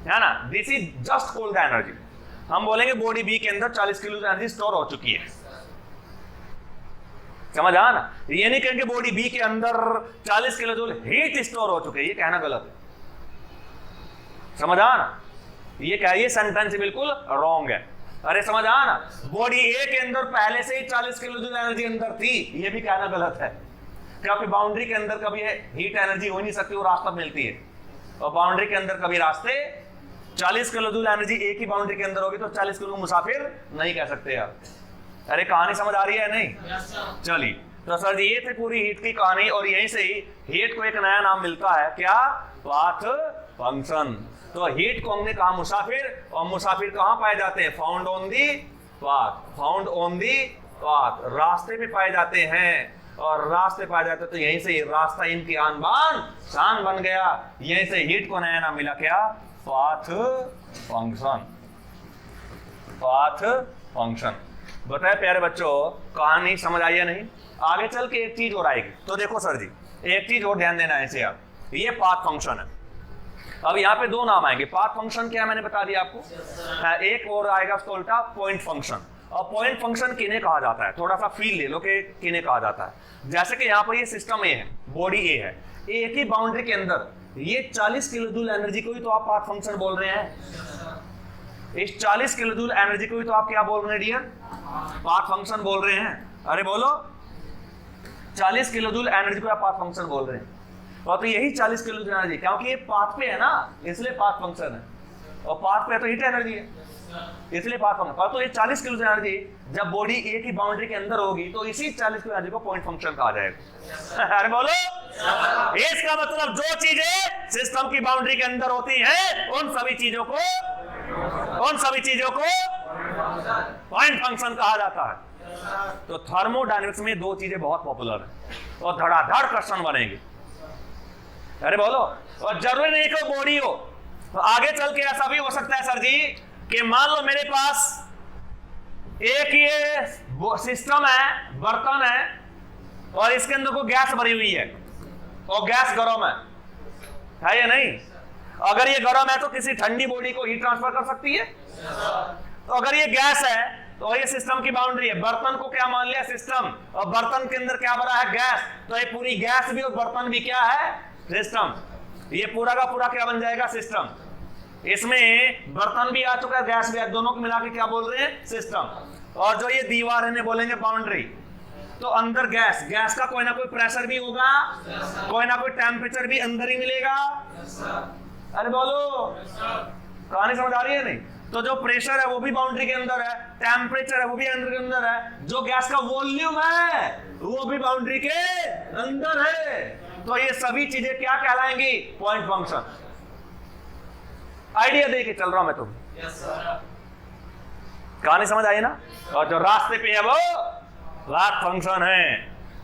है ना। This is just cold energy. हम बोलेंगे बॉडी बी के अंदर 40 किलो एनर्जी स्टोर हो चुकी है। समझ आ ना? ये नहीं कहेंगे बॉडी बी के अंदर 40 किलो जूल हीट स्टोर हो चुके, ये कहना गलत है। समझ आ ना? ये क्या, ये सेंटेंस बिल्कुल रॉन्ग है। अरे समझ आ ना? बॉडी ए के अंदर पहले से ही 40 किलो जूल एनर्जी अंदर थी, ये भी कहना गलत है। क्योंकि बाउंड्री के अंदर कभी हीट एनर्जी हो नहीं सकती, वो रास्ता मिलती है। और बाउंड्री के अंदर कभी रास्ते 40 किलो जूल एनर्जी एक ही बाउंड्री के अंदर होगी तो 40 किलो मुसाफिर नहीं कह सकते आप। अरे कहानी समझ आ रही है नहीं? चलिए, तो सर जी ये थे पूरी हीट की कहानी। और यहीं से ही हीट को एक नया नाम मिलता है, क्या? Path function. तो हीट को हमने कहा मुसाफिर, और मुसाफिर कहाँ पाए जाते हैं? Found on the path, found on the path, रास्ते पे पाए जाते हैं। और रास्ते पाए जाते तो यहीं से रास्ता इनकी आन बान शान बन गया। यहीं से हीट को नया नाम मिला, क्या? Path function. Path function. बताए प्यारे बच्चों, कहानी समझ आई या नहीं? आगे चल के एक चीज और आएगी। तो देखो सर जी, एक चीज और ध्यान देना है इसे आप, ये पाथ फंक्शन है। अब यहाँ पे दो नाम आएंगे। पाथ फंक्शन क्या मैंने बता दिया आपको। एक और आएगा उसको उल्टा, पॉइंट फंक्शन। और पॉइंट फंक्शन किन्हें कहा जाता है? थोड़ा सा फील ले लो कि किन्हें कहा जाता है। जैसे कि यहाँ पर ये सिस्टम ए है, बॉडी ए है, एक ही बाउंड्री के अंदर ये 40 किलो जूल एनर्जी को ही तो आप पाथ फंक्शन बोल रहे हैं। इस 40 किलो जूल एनर्जी को ही तो आप क्या बोल रहे हैं डियर? पाथ फंक्शन बोल रहे हैं। अरे बोलो, 40 किलो जूल एनर्जी को आप पाथ फंक्शन बोल रहे हैं। और तो यही 40 किलो जूल एनर्जी, क्योंकि ये पाथ पे है ना, इसलिए पाथ फंक्शन है। और पाथ पे तो हीट एनर्जी है, इसलिए पाथ फंक्शन। और तो ये 40 किलो एनर्जी जब बॉडी ए की बाउंड्री के अंदर होगी तो इसी 40 किलो एनर्जी को पॉइंट फंक्शन कहा जाएगा। अरे बोलो, इसका मतलब जो चीजें सिस्टम की बाउंड्री के अंदर होती हैं उन सभी चीजों को पॉइंट फंक्शन कहा जाता है। तो थर्मोडायनेमिक्स में दो चीजें बहुत पॉपुलर है और धड़ाधड़ क्वेश्चन बनेंगे। अरे बोलो, और जरूरी नहीं कि बॉडी हो, तो आगे चल के ऐसा भी हो सकता है सर जी कि मान लो मेरे पास एक ये सिस्टम है, बर्तन है, और इसके अंदर को गैस भरी हुई है और गैस गर्म है या नहीं? अगर ये गर्म है तो किसी ठंडी बॉडी को हीट ट्रांसफर कर सकती है। तो अगर ये गैस है तो ये सिस्टम की बाउंड्री है, बर्तन को क्या मान लिया? सिस्टम। और बर्तन के अंदर क्या भरा है? गैस। तो ये पूरी गैस भी और बर्तन भी क्या है? सिस्टम। ये पूरा का पूरा क्या बन जाएगा? सिस्टम। इसमें बर्तन भी आ चुका है, गैस भी है, दोनों को मिला के क्या बोल रहे हैं? सिस्टम। और जो ये दीवार है बोलेंगे बाउंड्री। तो अंदर गैस, गैस का कोई ना कोई प्रेशर भी होगा, कोई ना कोई टेम्परेचर भी अंदर ही मिलेगा। अरे बोलो, कहानी समझ आ रही है नहीं? तो जो प्रेशर है वो भी बाउंड्री के अंदर है, टेम्परेचर है वो भी अंदर के अंदर है, जो गैस का वॉल्यूम है वो भी बाउंड्री के अंदर है। तो ये सभी चीजें क्या कहलाएंगी? Point function. आइडिया दे के चल रहा हूं मैं तुम्हें। कहानी समझ आई ना? और जो रास्ते पे है वो पाथ फंक्शन है।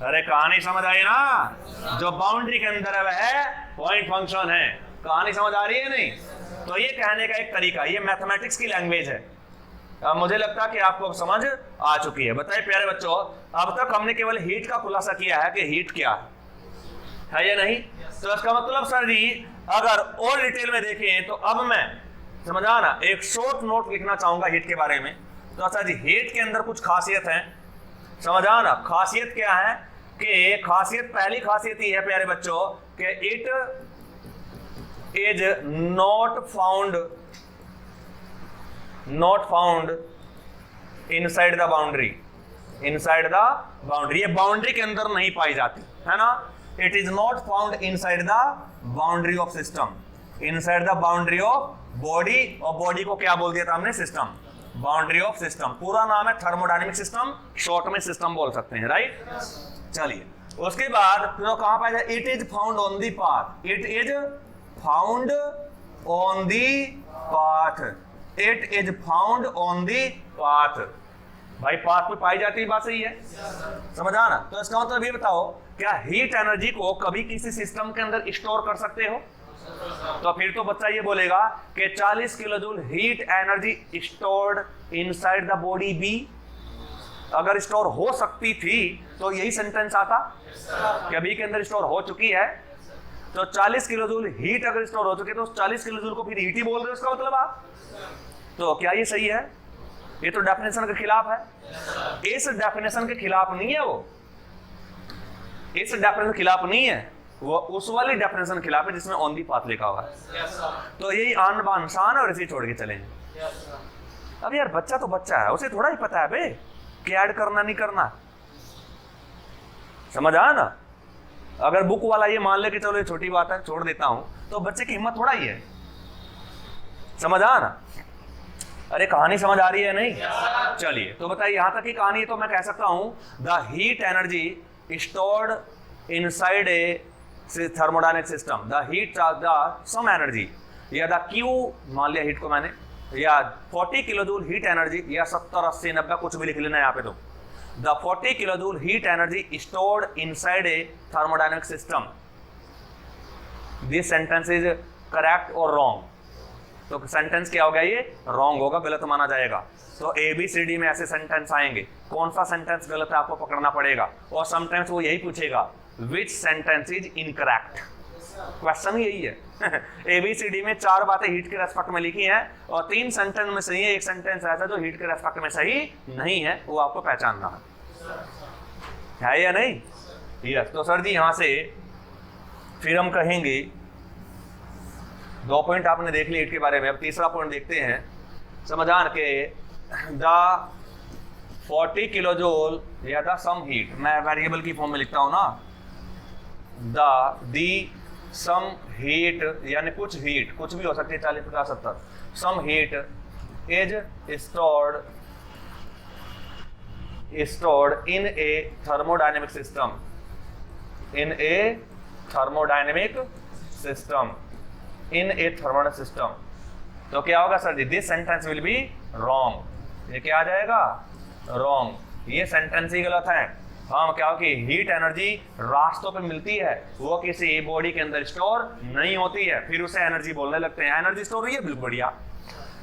अरे कहानी समझ आई ना? जो बाउंड्री के अंदर है वह पॉइंट फंक्शन है। कहानी समझ आ रही है नहीं? तो ये कहने का एक तरीका, ये मैथमेटिक्स की लैंग्वेज है। मुझे लगता है कि आपको समझ आ चुकी है। बताइए प्यारे बच्चों, अब तक हमने केवल हीट का खुलासा किया है कि हीट क्या है या नहीं? तो इसका मतलब सर जी अगर और डिटेल में देखें तो अब मैं समझा ना। एक शॉर्ट नोट लिखना चाहूंगा हीट के बारे में। तो अच्छा जी, हीट के अंदर कुछ खासियत है, समझा ना। खासियत क्या है कि खासियत, पहली खासियत ये है प्यारे बच्चों कि it is not found inside the boundary. Inside the boundary, ये बाउंड्री के अंदर नहीं पाई जाती है ना। It is not found inside the boundary of system, inside the boundary of body. और बॉडी को क्या बोल दिया था हमने? System, boundary of system. पूरा नाम है थर्मोडायनेमिक सिस्टम, शॉर्ट में सिस्टम बोल सकते हैं, राइट। चलिए, उसके बाद फिर कहां पाया जाए? It is found on the path. It is found on the path. It is found on the path. भाई पाथ पे पाई जाती है, बात सही है, समझा ना। तो इसका मतलब ये बताओ, क्या हीट एनर्जी को कभी किसी सिस्टम के अंदर स्टोर कर सकते हो? तो फिर तो बच्चा ये बोलेगा कि 40 kilo joule heat energy stored inside the body be. अगर स्टोर हो सकती थी तो यही सेंटेंस आता कि बी के अंदर स्टोर हो चुकी है। तो 40 किलो जूल हीट अगर स्टोर हो चुकी है तो 40 किलो जूल को फिर हीट ही बोल रहे हो, उसका मतलब आप। तो क्या ये सही है? ये तो डेफिनेशन के खिलाफ है। इस डेफिनेशन के खिलाफ नहीं है वो, इस डेफिनेशन के खिलाफ नहीं है वो, उस वाली डेफिनेशन के खिलाफ है जिसमें ऑन दी पाथ लिखा हुआ है। तो यही आन बान शान और इसी छोड़ के चलेंगे। अब यार बच्चा तो बच्चा है, उसे थोड़ा ही पता है बे कि ऐड करना नहीं करना, समझ आया ना। अगर बुक वाला ये मान ले कि चलो ये छोटी बात है छोड़ देता हूं, तो बच्चे की हिम्मत थोड़ा ही है, समझ आया ना। अरे कहानी समझ आ रही है नहीं? चलिए, तो बताइए यहां तक की कहानी। तो मैं कह सकता हूं the heat energy stored inside a thermodynamic system, the heat the some energy, या द क्यू मान लिया हीट को मैंने, या 40 किलो जूल हीट एनर्जी, या 70 80 90 कुछ भी लिख लेना यहाँ पे। तो the 40 kilo joule heat energy stored inside a thermodynamic system. This sentence is correct और रॉन्ग। तो सेंटेंस क्या होगा? ये रॉन्ग होगा, गलत माना जाएगा। तो ABCD में ऐसे सेंटेंस आएंगे, कौन सा सेंटेंस गलत है आपको पकड़ना पड़ेगा। और समटाइम्स वो यही पूछेगा विच सेंटेंस इज इनकरेक्ट। क्वेश्चन यही है। ABCD में 4 बातें हीट के रेस्पेक्ट में लिखी हैं और 3 सेंटेंस में सही है, एक सेंटेंस ऐसा जो हीट के रेस्पेक्ट में सही नहीं है, वो आपको पहचानना है या नहीं? यस। तो सर जी यहां से फिर हम कहेंगे 2 पॉइंट आपने देख लिए हीट के बारे में। अब तीसरा पॉइंट देखते हैं, समझान के द 40 किलो जूल या द सम हीट, मैं वेरिएबल की फॉर्म में लिखता हूं ना, दी सम हीट यानी कुछ हीट, कुछ भी हो सकती है 40 50 70, some heat is stored in a thermodynamic system, in a thermodynamic system, in a thermodynamic system। तो क्या होगा sir ji? This sentence will be wrong. ये क्या आ जाएगा? रॉन्ग। ये सेंटेंस ही गलत है। हाँ, क्या हो कि हीट एनर्जी रास्तों पे मिलती है, वो किसी बॉडी के अंदर स्टोर नहीं होती है, फिर उसे एनर्जी बोलने लगते हैं। एनर्जी स्टोर हुई है, बिल्कुल बढ़िया।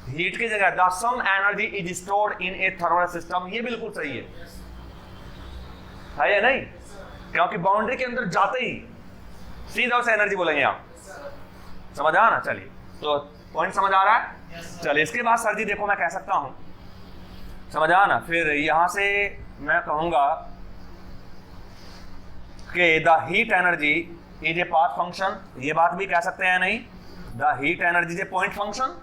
हीट की जगह the some energy is stored in a thermal system, ये बिल्कुल सही है या नहीं? क्योंकि बाउंड्री के अंदर जाते ही सीधा उसे एनर्जी बोलेंगे आप, समझ आ ना। चलिए, तो पॉइंट समझ आ रहा है? चलिए, इसके बाद सर जी देखो मैं कह सकता हूं, समझ आ ना। फिर यहां से मैं कहूंगा कि the heat energy is a path function, ये बात भी कह सकते हैं नहीं? The heat energy is A point function,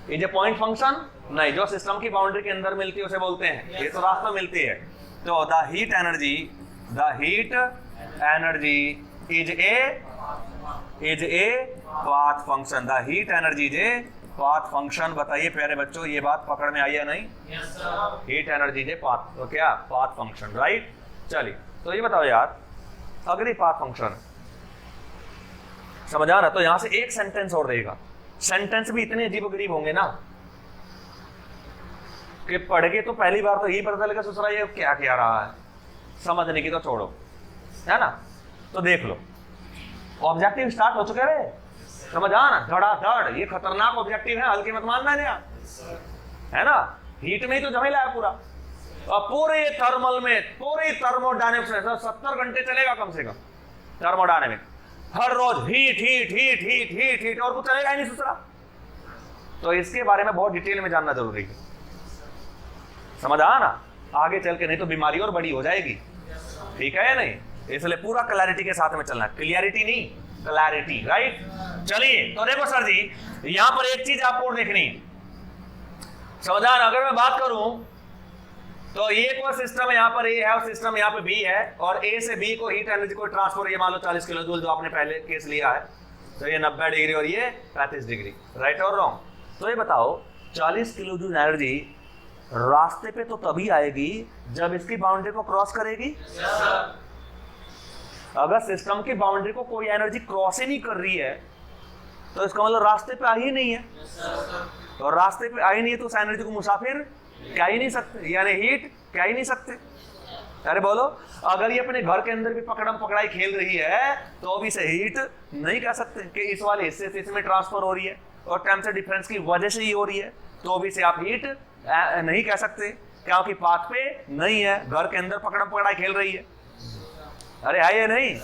is a point function नहीं, जो सिस्टम की बाउंड्री के अंदर मिलती है उसे बोलते हैं, ये तो रास्ता मिलती है। तो the heat energy is a path function, the heat energy is a path function. बताइए प्यारे बच्चों, ये बात पकड़ में आई है नहीं? Heat energy is a path, तो क्या पाथ फंक्शन, राइट। चलिए, तो ये बताओ यार, अगर ये पाथ फंक्शन समझ आ ना, तो यहां से एक सेंटेंस और रहेगा। सेंटेंस भी इतने अजीबोगरीब होंगे ना कि पढ़ के तो पहली बार तो यही पता चलेगा ससुरा ये क्या कह रहा है, समझने की तो छोड़ो, है ना। तो देख लो, ऑब्जेक्टिव स्टार्ट हो चुके रे, समझ आ ना, धड़ाधड़। ये खतरनाक ऑब्जेक्टिव है, हल्के मत मानना है ना। हीट में ही तो झमेला है पूरा, और पूरे थर्मल में, पूरे थर्मोडायनेमिक्स में 70 घंटे चलेगा कम से कम थर्मोडायनेमिक। हर रोज heat heat heat heat heat heat, और कुछ चलेगा ही नहीं दूसरा। तो इसके बारे में बहुत डिटेल में जानना जरूरी है। समझ आया ना? आगे चल के नहीं तो बीमारी और बड़ी हो जाएगी। ठीक है या नहीं? इसलिए पूरा क्लैरिटी के साथ में चलना, क्लियरिटी नहीं क्लैरिटी, राइट? चलिए तो देखो सर जी, यहां पर एक चीज आपको देखनी है, समझ आया ना? अगर मैं बात करूं तो ये कोई सिस्टम यहाँ पर ए है और सिस्टम यहाँ पे बी है, और ए से बी को हीट एनर्जी को ट्रांसफर, ये मान लो 40 किलो जूल जो आपने पहले केस लिया है, तो ये 90 डिग्री और ये 35 डिग्री, राइट और रॉन्ग? तो ये बताओ 40 किलो जूल एनर्जी रास्ते पे तो तभी आएगी जब इसकी बाउंड्री को क्रॉस करेगी। अगर सिस्टम की बाउंड्री को कोई एनर्जी क्रॉस ही नहीं कर रही है तो इसका मतलब रास्ते पे आ ही नहीं है, और रास्ते पे आ ही नहीं है तो उस एनर्जी को मुसाफिर क्या ही नहीं सकते, यानी हीट क्या ही नहीं सकते। अरे बोलो, अगर ये अपने घर के अंदर भी पकड़म पकड़ाई खेल रही है तो भी इसे हीट नहीं कह सकते कि इस वाले हिस्से से इसमें ट्रांसफर हो रही है और टेम्परेचर डिफरेंस की वजह से ही हो रही है, तो भी इसे आप हीट नहीं कह सकते, क्योंकि पाथ पे नहीं है, घर के अंदर पकड़म पकड़ाई खेल रही है। अरे है ये नहीं?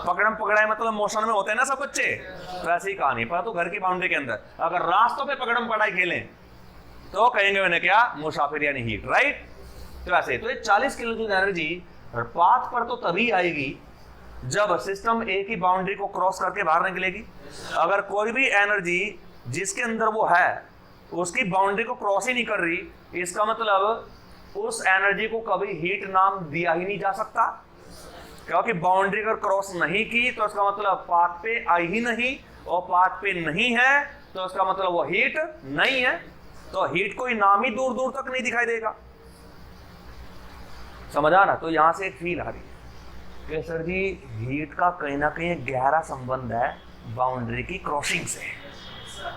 पकड़म पकड़ाई मतलब मोशन में होते हैं ना सब बच्चे, तो ऐसी ही कहानी पर तो घर की बाउंड्री के अंदर अगर रास्तों पे पकड़म पकड़ाई खेलें तो कहेंगे उन्हें क्या? मुसाफिर यानी हीट, राइट? तो ऐसे तो ये 40 किलो जूल एनर्जी पाथ पर तो तभी आएगी जब सिस्टम ए की बाउंड्री को क्रॉस करके बाहर निकलेगी। अगर कोई भी एनर्जी जिसके अंदर वो है उसकी बाउंड्री को क्रॉस ही नहीं कर रही, इसका मतलब उस एनर्जी को कभी हीट नाम दिया ही नहीं जा सकता, क्योंकि बाउंड्री अगर क्रॉस नहीं की तो इसका मतलब पाथ पे आई ही नहीं, और पाथ पे नहीं है तो इसका मतलब वो हीट नहीं है, तो हीट कोई नाम ही दूर दूर तक नहीं दिखाई देगा। समझा ना? तो यहां से एक फील आ रही है कि सर जी हीट का कहीं ना कहीं गहरा संबंध है बाउंड्री की क्रॉसिंग से,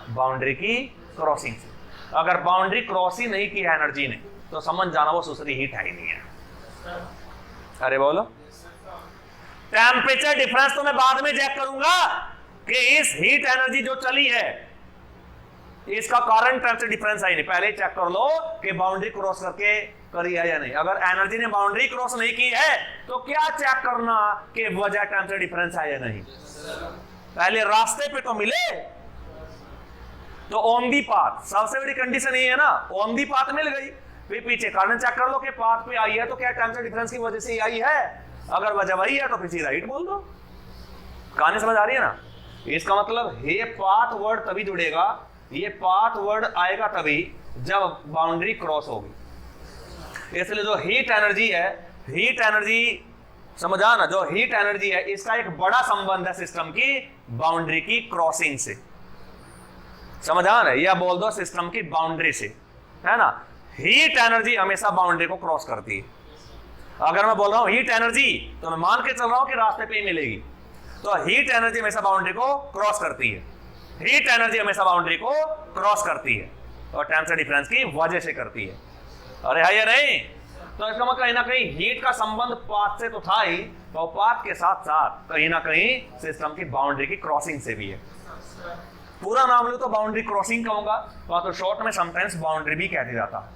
बाउंड्री की क्रॉसिंग से। अगर बाउंड्री क्रॉस ही नहीं की है एनर्जी ने तो समझ जाना वो दूसरी हीट है ही नहीं है। अरे बोलो, टेम्परेचर डिफरेंस तो मैं बाद में चेक करूंगा कि इस हीट एनर्जी जो चली है इसका कारण टेम्परेचर डिफरेंस है ही नहीं, पहले ही चेक कर लो कि बाउंड्री क्रॉस करके करी है या नहीं। अगर एनर्जी ने बाउंड्री क्रॉस नहीं की है तो क्या चेक करना कि वजह टेम्परेचर डिफरेंस है या नहीं? पहले रास्ते पे तो मिले, तो ऑन दी पाथ सबसे बड़ी कंडीशन ये है ना, ऑन दी पाथ मिल गई, फिर पीछे कारण चेक कर लो कि पाथ पे आई है तो क्या टेम्परेचर डिफरेंस की वजह से आई है, अगर वजह वही है तो फिर सीधा हीट बोल दो। कहानी समझ आ रही है ना? इसका मतलब ये पाथ वर्ड तभी जुड़ेगा, ये पाथ वर्ड आएगा तभी जब बाउंड्री क्रॉस होगी। इसलिए जो हीट एनर्जी है, हीट एनर्जी समझा ना, जो हीट एनर्जी है इसका एक बड़ा संबंध है सिस्टम की बाउंड्री की क्रॉसिंग से। समझा ना? या बोल दो सिस्टम की बाउंड्री से, है ना? हीट एनर्जी हमेशा बाउंड्री को क्रॉस करती है। अगर मैं बोल रहा हूं हीट एनर्जी तो मैं मान के चल रहा हूं कि रास्ते पे ही मिलेगी, तो हीट एनर्जी हमेशा बाउंड्री को क्रॉस करती है, हीट एनर्जी हमेशा बाउंड्री को क्रॉस करती है और टेम्परेचर डिफरेंस की वजह से करती है। अरे है या नहीं? तो इसका मतलब कहीं ना कहीं हीट का संबंध पाथ से तो था ही, तो पाथ के साथ साथ कहीं ना कहीं सिस्टम की बाउंड्री की क्रॉसिंग से भी है। पूरा नाम लो तो बाउंड्री क्रॉसिंग कहूंगा, तो शॉर्ट में समटाइम्स बाउंड्री भी कह दिया जाता है।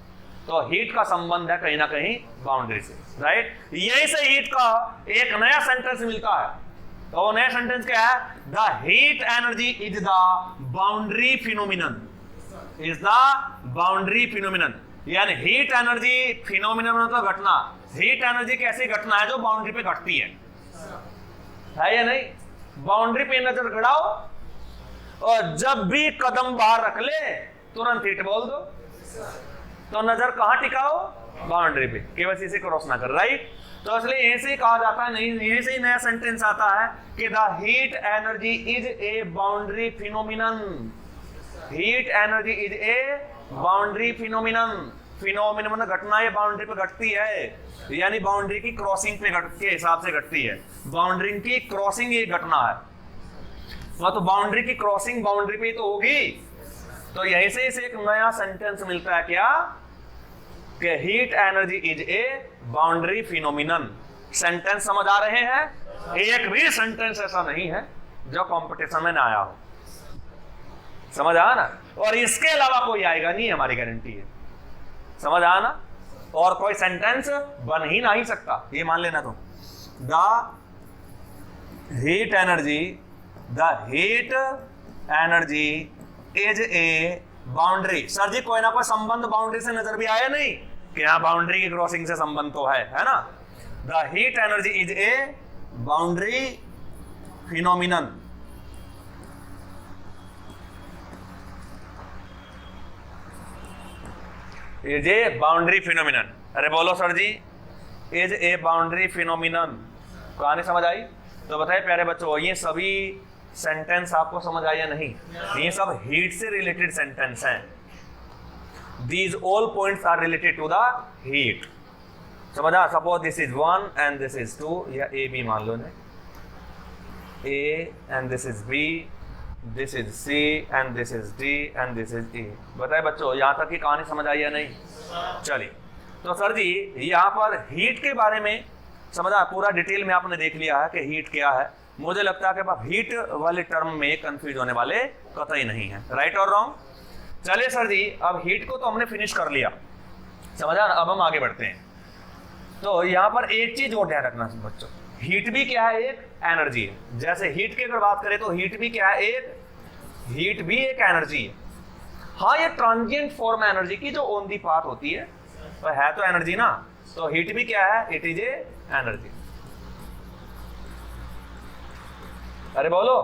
तो हीट का संबंध है कहीं ना कहीं बाउंड्री से, राइट? यही से हीट का एक नया सेंटेंस मिलता है, तो वो नया सेंटेंस क्या है? The heat energy is the boundary phenomenon, is the boundary phenomenon. यानी हीट एनर्जी फिनोमिनन मतलब घटना, हीट एनर्जी की ऐसी घटना है जो बाउंड्री पे घटती है या नहीं? बाउंड्री पे नजर गड़ाओ और जब भी कदम बाहर रख ले तुरंत हीट बोल दो, तो नजर कहां टिकाओ? बाउंड्री पे, केवल इसे क्रॉस ना कर, राइट? तो इसलिए यहीं से कहा जाता है, नहीं यहीं से ही नया सेंटेंस आता है कि the heat energy is a boundary phenomenon, heat energy is a boundary phenomenon. Phenomenon मतलब घटना, ये बाउंड्री पे घटती है, यानी बाउंड्री की क्रॉसिंग पे के हिसाब से घटती है। बाउंड्री की क्रॉसिंग ये घटना है, तो बाउंड्री की क्रॉसिंग बाउंड्री पे तो होगी। तो यहीं से इसे एक नया सेंटेंस मिलता है क्या? कि heat energy is a boundary phenomenon. Sentence समझ आ रहे हैं? एक भी सेंटेंस ऐसा नहीं है जो कंपटीशन में ना आया हो, समझ आया ना? और इसके अलावा कोई आएगा नहीं, हमारी गारंटी है, समझ आया ना? और कोई सेंटेंस बन ही नहीं सकता, ये मान लेना तुम। The heat energy is a boundary. Sir ji कोई ना कोई संबंध बाउंड्री से नजर भी आया नहीं कि यहाँ बाउंड्री की क्रॉसिंग से संबंध तो है ना। The heat energy is a boundary phenomenon. Is a boundary phenomenon. अरे बोलो sir ji, is a boundary phenomenon. कहानी समझ आई? तो बताइए प्यारे बच्चों, ये सभी सेंटेंस आपको समझ आया नहीं? ये सब हीट से रिलेटेड सेंटेंस हैं। These all points are related to the heat. समझा? Suppose this is 1 and this is 2, या A B मान लो ने, A and this is B, this is C and this is D and this is E। बताए बच्चों, यहाँ तक की कहानी समझ आई या नहीं? चलिए, तो सर जी यहाँ पर हीट के बारे में समझा, पूरा डिटेल में आपने देख लिया है कि हीट क्या है। मुझे लगता है कि आप हीट वाले टर्म में कंफ्यूज होने वाले कतई नहीं है। राइट और रॉन्ग? चलिए सर जी, अब हीट को तो हमने फिनिश कर लिया, समझा ना। अब हम आगे बढ़ते हैं। तो यहाँ पर एक चीज और ध्यान रखना बच्चों, हीट भी क्या है? एक एनर्जी है। जैसे हीट की अगर बात करें तो हीट भी क्या है? हीट भी एक एनर्जी है। हाँ, ये ट्रांजिएंट फॉर्म एनर्जी की जो ऑन दी पाथ होती है, तो है तो एनर्जी ना। तो हीट भी क्या है? It is a energy. अरे बोलो,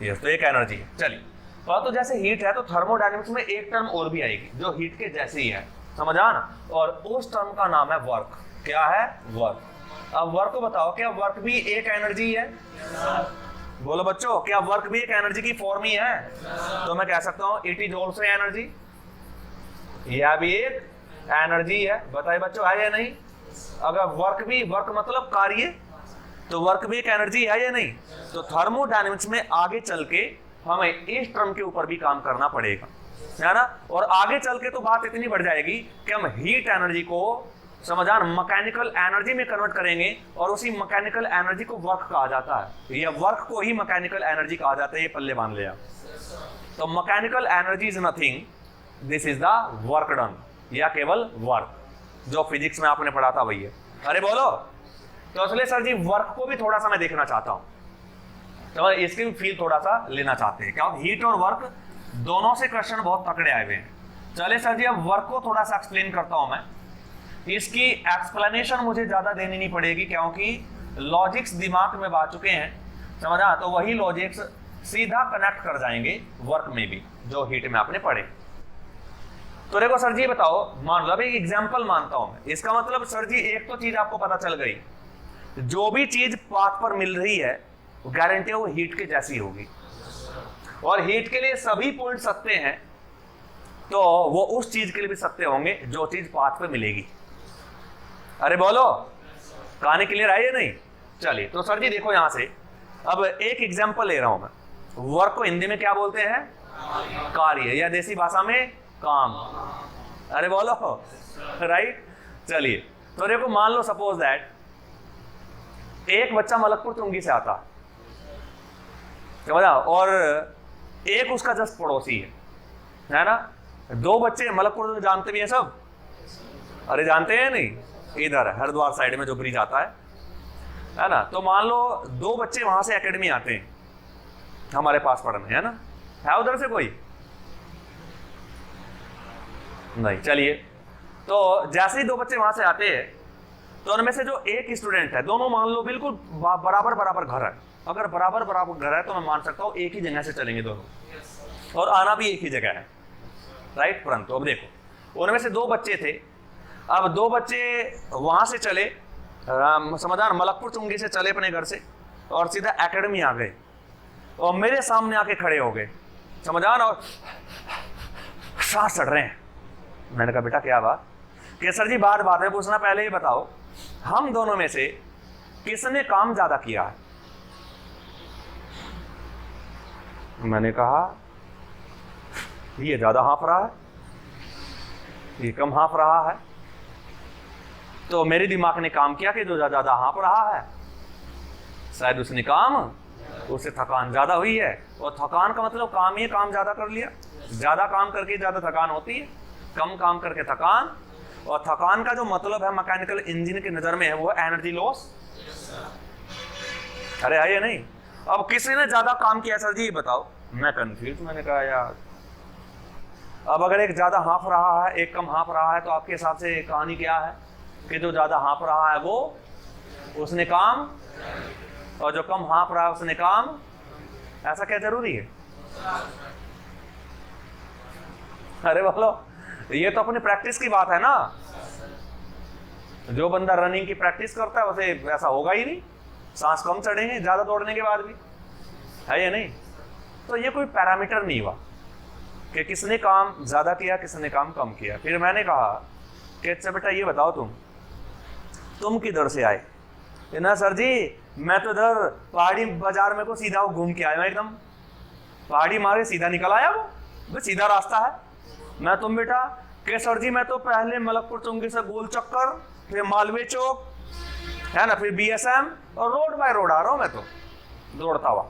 यस, तो एक एनर्जी है। चलिए, तो जैसे हीट है तो थर्मोडायनेमिक्स में एक टर्म और भी आएगी जो हीट के जैसी है, समझा ना। और उस टर्म का नाम है वर्क। क्या है? वर्क। अब वर्क को बताओ, क्या वर्क भी एक एनर्जी है? बोलो बच्चों, क्या वर्क भी एक एनर्जी की फॉर्म ही है? तो मैं कह सकता हूं इट इज ऑल्सो एनर्जी। यह भी एक एनर्जी है। बताइए बच्चों, है या नहीं? अगर वर्क भी, वर्क मतलब कार्य, तो वर्क भी एक एनर्जी है या नहीं? तो थर्मोडायनेमिक्स में आगे चल के हमें इस टर्म के ऊपर भी काम करना पड़ेगा, है ना। और आगे चल के तो बात इतनी बढ़ जाएगी कि हम हीट एनर्जी को समझा मैकेनिकल एनर्जी में कन्वर्ट करेंगे, और उसी मैकेनिकल एनर्जी को वर्क कहा जाता है। ये वर्क को ही मैकेनिकल एनर्जी कहा जाता है, ये पल्ले बांध लिया। तो mechanical energy is nothing, this is the work done, या केवल वर्क, जो फिजिक्स में आपने पढ़ा था वही है। अरे बोलो, तो इसलिए सर जी वर्क को भी थोड़ा सा मैं देखना चाहता हूं, तो इसकी भी फील थोड़ा सा लेना चाहते हैं। क्या हीट और वर्क दोनों से क्वेश्चन बहुत तकड़े आए हुए हैं। चलिए सर जी, अब वर्क को थोड़ा सा एक्सप्लेन करता हूं मैं। इसकी एक्सप्लेनेशन मुझे ज्यादा देनी नहीं पड़ेगी, क्योंकि लॉजिक्स दिमाग में आ चुके हैं, समझा। तो वही लॉजिक्स सीधा कनेक्ट कर जाएंगे वर्क में भी, जो हीट में आपने पढ़े। तो देखो सर जी, बताओ, मान लो अभी एग्जाम्पल मानता हूं मैं। इसका मतलब सर जी एक तो चीज आपको पता चल गई, जो भी चीज पाथ पर मिल रही है गारंटी है वो हीट के जैसी होगी, और हीट के लिए सभी पॉइंट सत्य हैं, तो वो उस चीज के लिए भी सत्य होंगे जो चीज पाथ पे मिलेगी। अरे बोलो, कहानी क्लियर है या नहीं? चलिए, तो सर जी देखो यहां से अब एक एग्जांपल ले रहा हूं मैं। वर्क को हिंदी में क्या बोलते हैं? कार्य, या देसी भाषा में काम। अरे बोलो, राइट। चलिए, तो देखो मान लो सपोज दैट एक बच्चा मलकपुर चुंगी से आता समझा, और एक उसका जस्ट पड़ोसी है ना। दो बच्चे मलकपुर जानते भी हैं सब? अरे जानते हैं नहीं? इधर हरिद्वार साइड में जो ब्रिज आता है ना। तो मान लो दो बच्चे वहां से एकेडमी आते हैं हमारे पास पढ़ने, है ना। है उधर से कोई? नहीं। चलिए, तो जैसे ही दो बच्चे वहां से आते हैं, तो उनमें से जो एक स्टूडेंट है, दोनों मान लो बिल्कुल बराबर बराबर घर है। अगर बराबर बराबर घर है तो मैं मान सकता हूं एक ही जगह से चलेंगे दोनों, और आना भी एक ही जगह है, राइट। परंतु अब देखो, उनमें से दो बच्चे थे। अब दो बच्चे वहां से चले, समझदार मलकपुर चुंगी से चले अपने घर से, और सीधा एकेडमी आ गए, और मेरे सामने आके खड़े हो गए, समझदार, और सांस चढ़ रहे हैं। मैंने कहा बेटा क्या बात? कि सर जी बात में पूछना, पहले ही बताओ हम दोनों में से किसने काम ज्यादा किया है? मैंने कहा ये ज्यादा हाँफ रहा है, ये कम हाँफ रहा है। तो मेरे दिमाग ने काम किया कि जो ज्यादा हाँफ रहा है शायद उसने काम, उससे थकान ज्यादा हुई है, और थकान का मतलब काम ही काम ज्यादा कर लिया। ज्यादा काम करके ज्यादा थकान होती है, कम काम करके थकान, और थकान का जो मतलब है मैकेनिकल इंजन की नजर में है वो एनर्जी लॉस। अरे है या नहीं? अब किसी ने ज्यादा काम किया सर जी ये बताओ? मैं कंफ्यूज, मैंने कहा यार अब अगर एक ज्यादा हाँफ रहा है, एक कम हाँफ रहा है, तो आपके हिसाब से कहानी क्या है कि जो ज्यादा हाँफ रहा है वो उसने काम, और जो कम हाँफ रहा है उसने काम। ऐसा क्या जरूरी है? अरे बोलो, ये तो अपनी प्रैक्टिस की बात है ना। जो बंदा रनिंग की प्रैक्टिस करता है उसे ऐसा होगा ही नहीं, सांस कम चढ़ेंगे ज्यादा दौड़ने के बाद भी, है या नहीं? तो ये कोई पैरामीटर नहीं हुआ कि किसने काम ज्यादा किया किसने काम कम किया। फिर मैंने कहा कि अच्छा बेटा ये बताओ तुम किधर से आए? ना सर जी मैं तो इधर पहाड़ी बाजार में को सीधा घूम के आया हूं, एकदम पहाड़ी मारे सीधा निकल आया, वो सीधा रास्ता है। मैं तुम बेटा के सर जी मैं तो पहले मलकपुर चौंकी से गोल चक्कर, फिर मालवीय चौक, है ना, फिर BSM, और रोड बाय रोड आ रहा हूं मैं तो दौड़ता हुआ।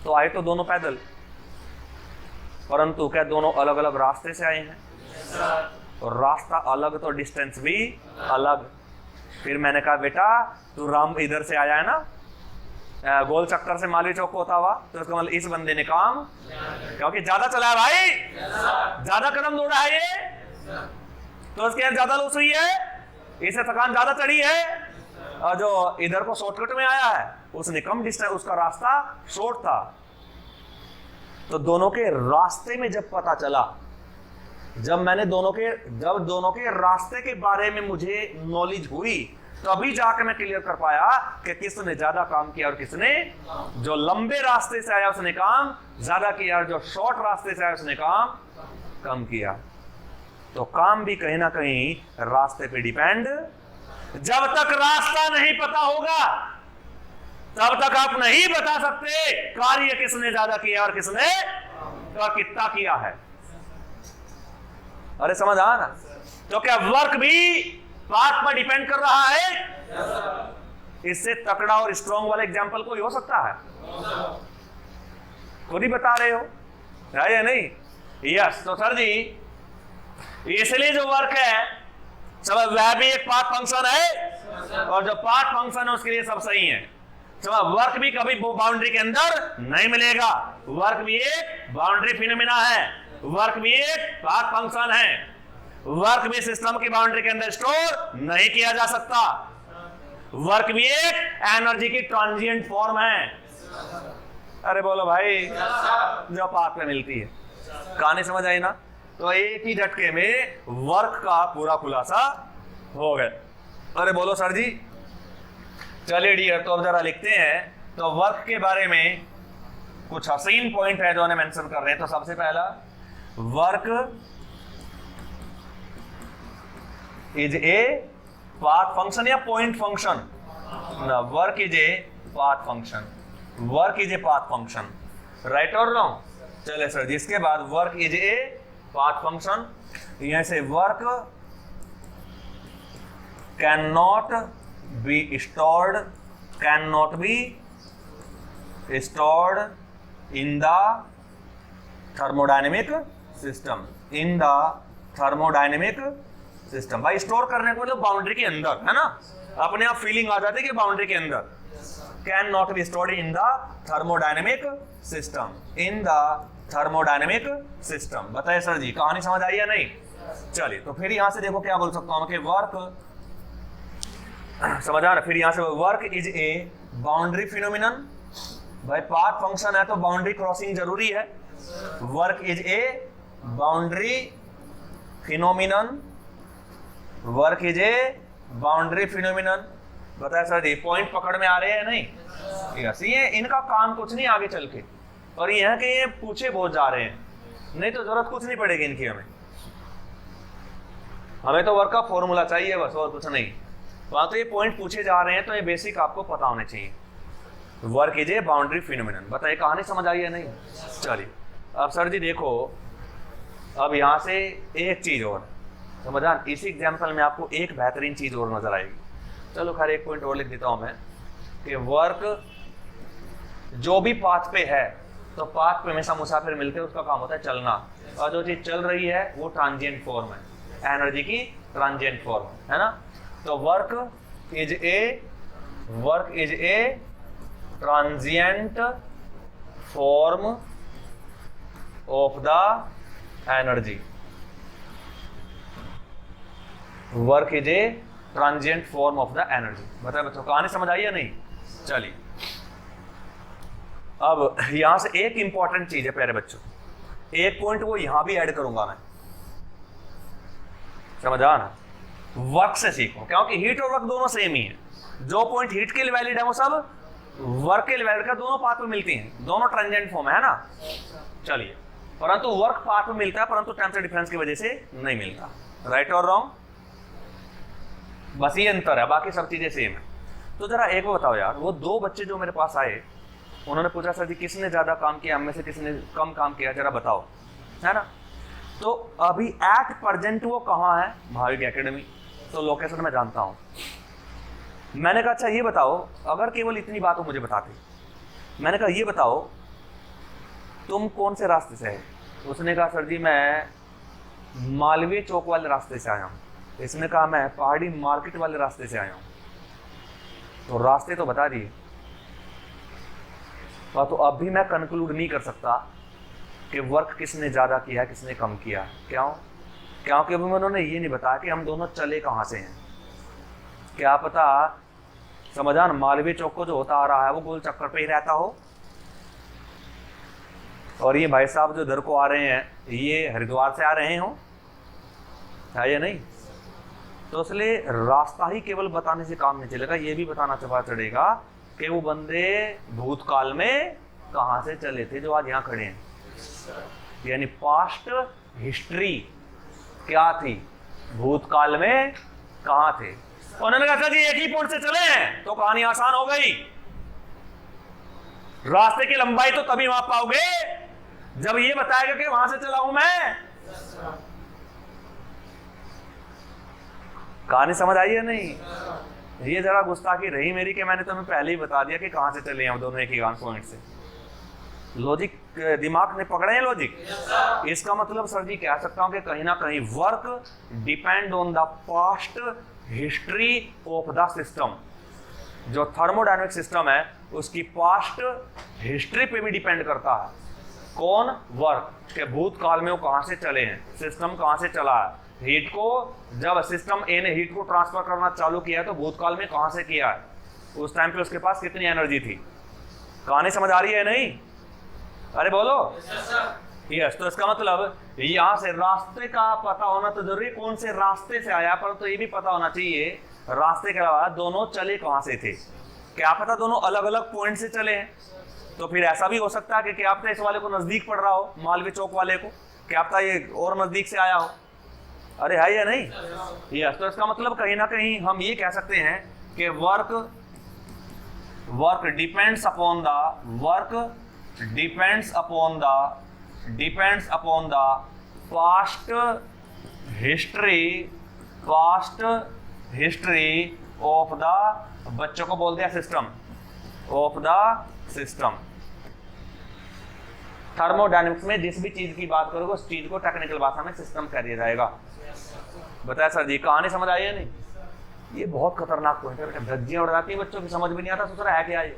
तो आए तो दोनों पैदल, परंतु क्या दोनों अलग अलग रास्ते से आए हैं? और रास्ता अलग तो डिस्टेंस भी अलग। फिर मैंने कहा बेटा तू राम इधर से आया है ना, गोल चक्कर से मालवीय चौक होता हुआ, तो इसका मतलब इस बंदे ने काम, क्योंकि ज्यादा चला है भाई, ज्यादा कदम दौड़ा है ये, तो उसके ज्यादा लॉस हुई है, इसे थकान ज्यादा चढ़ी है। और जो इधर को शॉर्टकट में आया है उसने कम डिस्टेंस, उसका रास्ता शॉर्ट था। तो दोनों के रास्ते में जब पता चला, जब दोनों के रास्ते के बारे में मुझे नॉलेज हुई, तो अभी जाकर मैं क्लियर कर पाया कि किसने ज्यादा काम किया और किसने, जो लंबे रास्ते से आया उसने काम ज्यादा किया और जो शॉर्ट रास्ते से आया उसने काम कम किया। तो काम भी कहीं ना कहीं रास्ते पे डिपेंड। जब तक रास्ता नहीं पता होगा तब तक आप नहीं बता सकते कार्य किसने ज्यादा किया और किसने और कितना किया है। अरे समझ आ ना? तो क्या वर्क भी पाथ पर डिपेंड कर रहा है? इससे तकड़ा और स्ट्रॉन्ग वाला एग्जांपल कोई हो सकता है? खुद ही बता रहे हो, है या नहीं? यस। तो सर जी इसलिए जो वर्क है सब वह भी एक पाथ फंक्शन है, और जो पाथ फंक्शन है उसके लिए सब सही है। वर्क भी कभी बाउंड्री के अंदर नहीं मिलेगा, वर्क भी एक बाउंड्री फिनोमेना है, वर्क भी एक पाथ फंक्शन है, वर्क भी सिस्टम की बाउंड्री के अंदर स्टोर नहीं किया जा सकता, वर्क भी एक एनर्जी की ट्रांजिएंट फॉर्म है। अरे बोलो भाई, जो पाथ में मिलती है। कहानी समझ आई ना? तो एक ही झटके में वर्क का पूरा खुलासा हो गया। अरे बोलो सर जी। चलिए डियर, तो अब जरा लिखते हैं। तो वर्क के बारे में कुछ हसीन पॉइंट है जो उन्हें मेंशन कर रहे हैं। तो सबसे पहला, work is a path function या पॉइंट फंक्शन ना, work is a path function, work is a path function, right और रॉन्ग? चले सर जी। इसके बाद work is a path function, यहां से work can not be stored in the thermodynamic system, in the thermodynamic system. भाई store करने को मतलब बाउंड्री के अंदर, है ना, अपने आप फीलिंग आ जाती है कि बाउंड्री के अंदर। Can not be stored in the thermodynamic system, in the thermodynamic system. बताइए सर जी, कहानी समझ आई या नहीं? चलिए, तो फिर यहां से देखो क्या बोल सकता हूं कि वर्क, समझ आ रहा? फिर यहां से work is a boundary phenomenon. भाई पाथ फंक्शन है तो बाउंड्री क्रॉसिंग जरूरी है। Work is a boundary phenomenon, work is a boundary phenomenon. बताया सर जी, पॉइंट पकड़ में आ रहे हैं नहीं? यस। ये इनका काम कुछ नहीं आगे चल के, और यहाँ के ये पूछे बहुत जा रहे हैं, नहीं तो जरूरत कुछ नहीं पड़ेगी इनकी। हमें तो वर्क का फॉर्मूला चाहिए बस, और कुछ नहीं। वहां तो ये पॉइंट पूछे जा रहे हैं, तो ये बेसिक आपको पता होने चाहिए। Work is a boundary phenomenon. बताइए कहानी समझ आई है नहीं? चलिए, अब सर जी देखो, अब यहां से एक चीज और समझा, इसी एग्जाम्पल में आपको एक बेहतरीन चीज और नजर आएगी। चलो खैर एक पॉइंट और लिख देता हूं मैं कि वर्क जो भी पाथ पे है, तो पाथ पे हमेशा मुसाफिर मिलते हैं, उसका काम होता है चलना, और जो चीज चल रही है वो ट्रांजिएंट फॉर्म है, एनर्जी की ट्रांजिएंट फॉर्म, है ना। तो work is a transient form of the energy, work is a transient form of the energy. बताए बच्चों, कहानी समझ आई या नहीं? चलिए, अब यहां से एक इंपॉर्टेंट चीज है प्यारे बच्चों, एक पॉइंट वो यहां भी ऐड करूंगा मैं, समझा ना? वर्क से सीखो, क्योंकि हीट और वर्क दोनों सेम ही है। जो पॉइंट हीट के लिए वैलिड है वो सब वर्क के लिए वैलिड का, दोनों पाथ में मिलती हैं, दोनों ट्रांजिएंट फॉर्म है ना। चलिए, परंतु वर्क पाथ में मिलता है, परंतु टेम्परेचर डिफरेंस की वजह से नहीं मिलता। राइट और रॉन्ग? बस ये अंतर है, बाकी सब चीजें सेम है। तो जरा एक वो बताओ यार, वो दो बच्चे जो मेरे पास आए, उन्होंने पूछा सर जी किसने ज्यादा काम किया, हम में से किसने कम काम किया, जरा बताओ, है ना? तो अभी एट प्रेजेंट वो कहाँ है? महावीर एकेडमी। तो लोकेशन मैं जानता हूँ। मैंने कहा अच्छा ये बताओ, अगर केवल इतनी बात हो मुझे बताते। मैंने कहा ये बताओ तुम कौन से रास्ते से है? उसने कहा सर जी मैं मालवीय चौक वाले रास्ते से आया हूँ। इसने कहा मैं पहाड़ी मार्केट वाले रास्ते से आया हूँ। तो रास्ते तो बता दिए, तो अब भी मैं कंक्लूड नहीं कर सकता कि वर्क किसने ज्यादा किया है किसने कम किया। क्यों? क्योंकि अभी उन्होंने ये नहीं बताया कि हम दोनों चले कहाँ से हैं। क्या पता समझा ना, मालवीय चौक को जो होता आ रहा है वो गोल चक्कर पे ही रहता हो, और ये भाई साहब जो इधर को आ रहे हैं ये हरिद्वार से आ रहे हो, है या नहीं? तो इसलिए रास्ता ही केवल बताने से काम नहीं चलेगा, ये भी बताना पता चलेगा कि वो बंदे भूतकाल में कहां से चले थे जो आज यहाँ खड़े हैं। यानी पास्ट हिस्ट्री क्या थी, भूतकाल में कहां थे। उन्होंने कहा जी एक ही पॉइंट से चले हैं, तो कहानी आसान हो गई। रास्ते की लंबाई तो तभी माप पाओगे जब ये बताएगा कि वहां से चला हूं मैं। कहानी समझ आई है नहीं? ये जरा गुस्ताखी रही मेरी कि मैंने तुम्हें पहले ही बता दिया कि कहां से चले हम दोनों एक ही पॉइंट से। लॉजिक दिमाग ने पकड़े हैं लॉजिक। इसका मतलब सर जी कह सकता हूं कि कहीं ना कहीं work depend on the past history of the system. जो थर्मोडायनेमिक सिस्टम है उसकी पास्ट हिस्ट्री पे भी डिपेंड करता है। कौन? वर्क के भूतकाल में वो कहां से चले हैं, सिस्टम कहां से चला है। हीट को जब सिस्टम ए ने हीट को ट्रांसफर करना चालू किया है तो भूतकाल में कहां से किया है, उस टाइम पे उसके पास कितनी एनर्जी थी। कहानी समझ आ रही है नहीं? अरे बोलो यस। तो इसका मतलब यहां से रास्ते का पता होना तो जरूरी, कौन से रास्ते से आया, पर तो ये भी पता होना चाहिए रास्ते के अलावा दोनों चले कहां से थे। क्या पता दोनों अलग अलग पॉइंट से चले हैं, तो फिर ऐसा भी हो सकता है कि क्या पता इस वाले को नजदीक पड़ रहा हो, मालवीय चौक वाले को, क्या पता ये और नजदीक से आया हो। अरे है या नहीं? यस। तो इसका मतलब कहीं ना कहीं हम ये कह सकते हैं कि work depends upon the past history of the, बच्चों को बोल दिया system, of the system. Thermodynamics में जिस भी चीज की बात करोगे उस चीज को टेक्निकल भाषा में सिस्टम कह दिया जाएगा। बताया सर जी, कहानी समझ आई है नहीं? ये बहुत खतरनाक पॉइंट है बेटा, धज्जियां उड़ जाती है बच्चों की, समझ भी नहीं आता सोच रहा है क्या ये।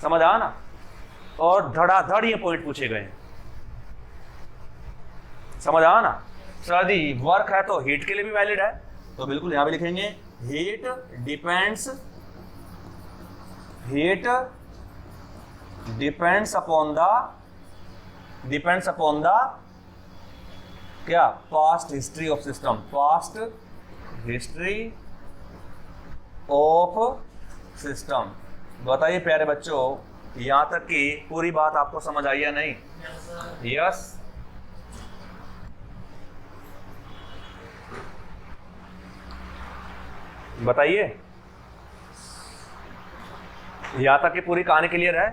समझ आ ना? और धड़ाधड़ ये पॉइंट पूछे गए, समझ आ ना? सर जी वर्क है तो हीट के लिए भी वैलिड है, तो बिल्कुल यहां भी लिखेंगे हीट डिपेंड्स अपॉन द क्या, past history of system, past history of system. बताइए प्यारे बच्चों, यहां तक की पूरी बात आपको समझ आई या नहीं? यस। बताइए, यहां तक की पूरी कहानी क्लियर है?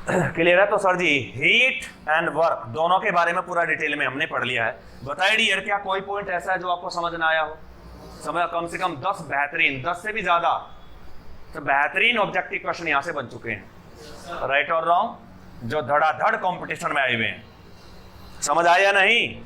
क्लियर है? तो sir ji heat and work दोनों के बारे में पूरा डिटेल में हमने पढ़ लिया है। बताइए डियर, क्या कोई पॉइंट ऐसा है जो आपको समझ ना आया हो? समझ, कम से कम 10 बेहतरीन, 10 से भी ज्यादा तो बेहतरीन ऑब्जेक्टिव क्वेश्चन यहां से बन चुके हैं, राइट और रॉन्ग, जो धड़ाधड़ कंपटीशन में आए हुए हैं। समझ आया नहीं?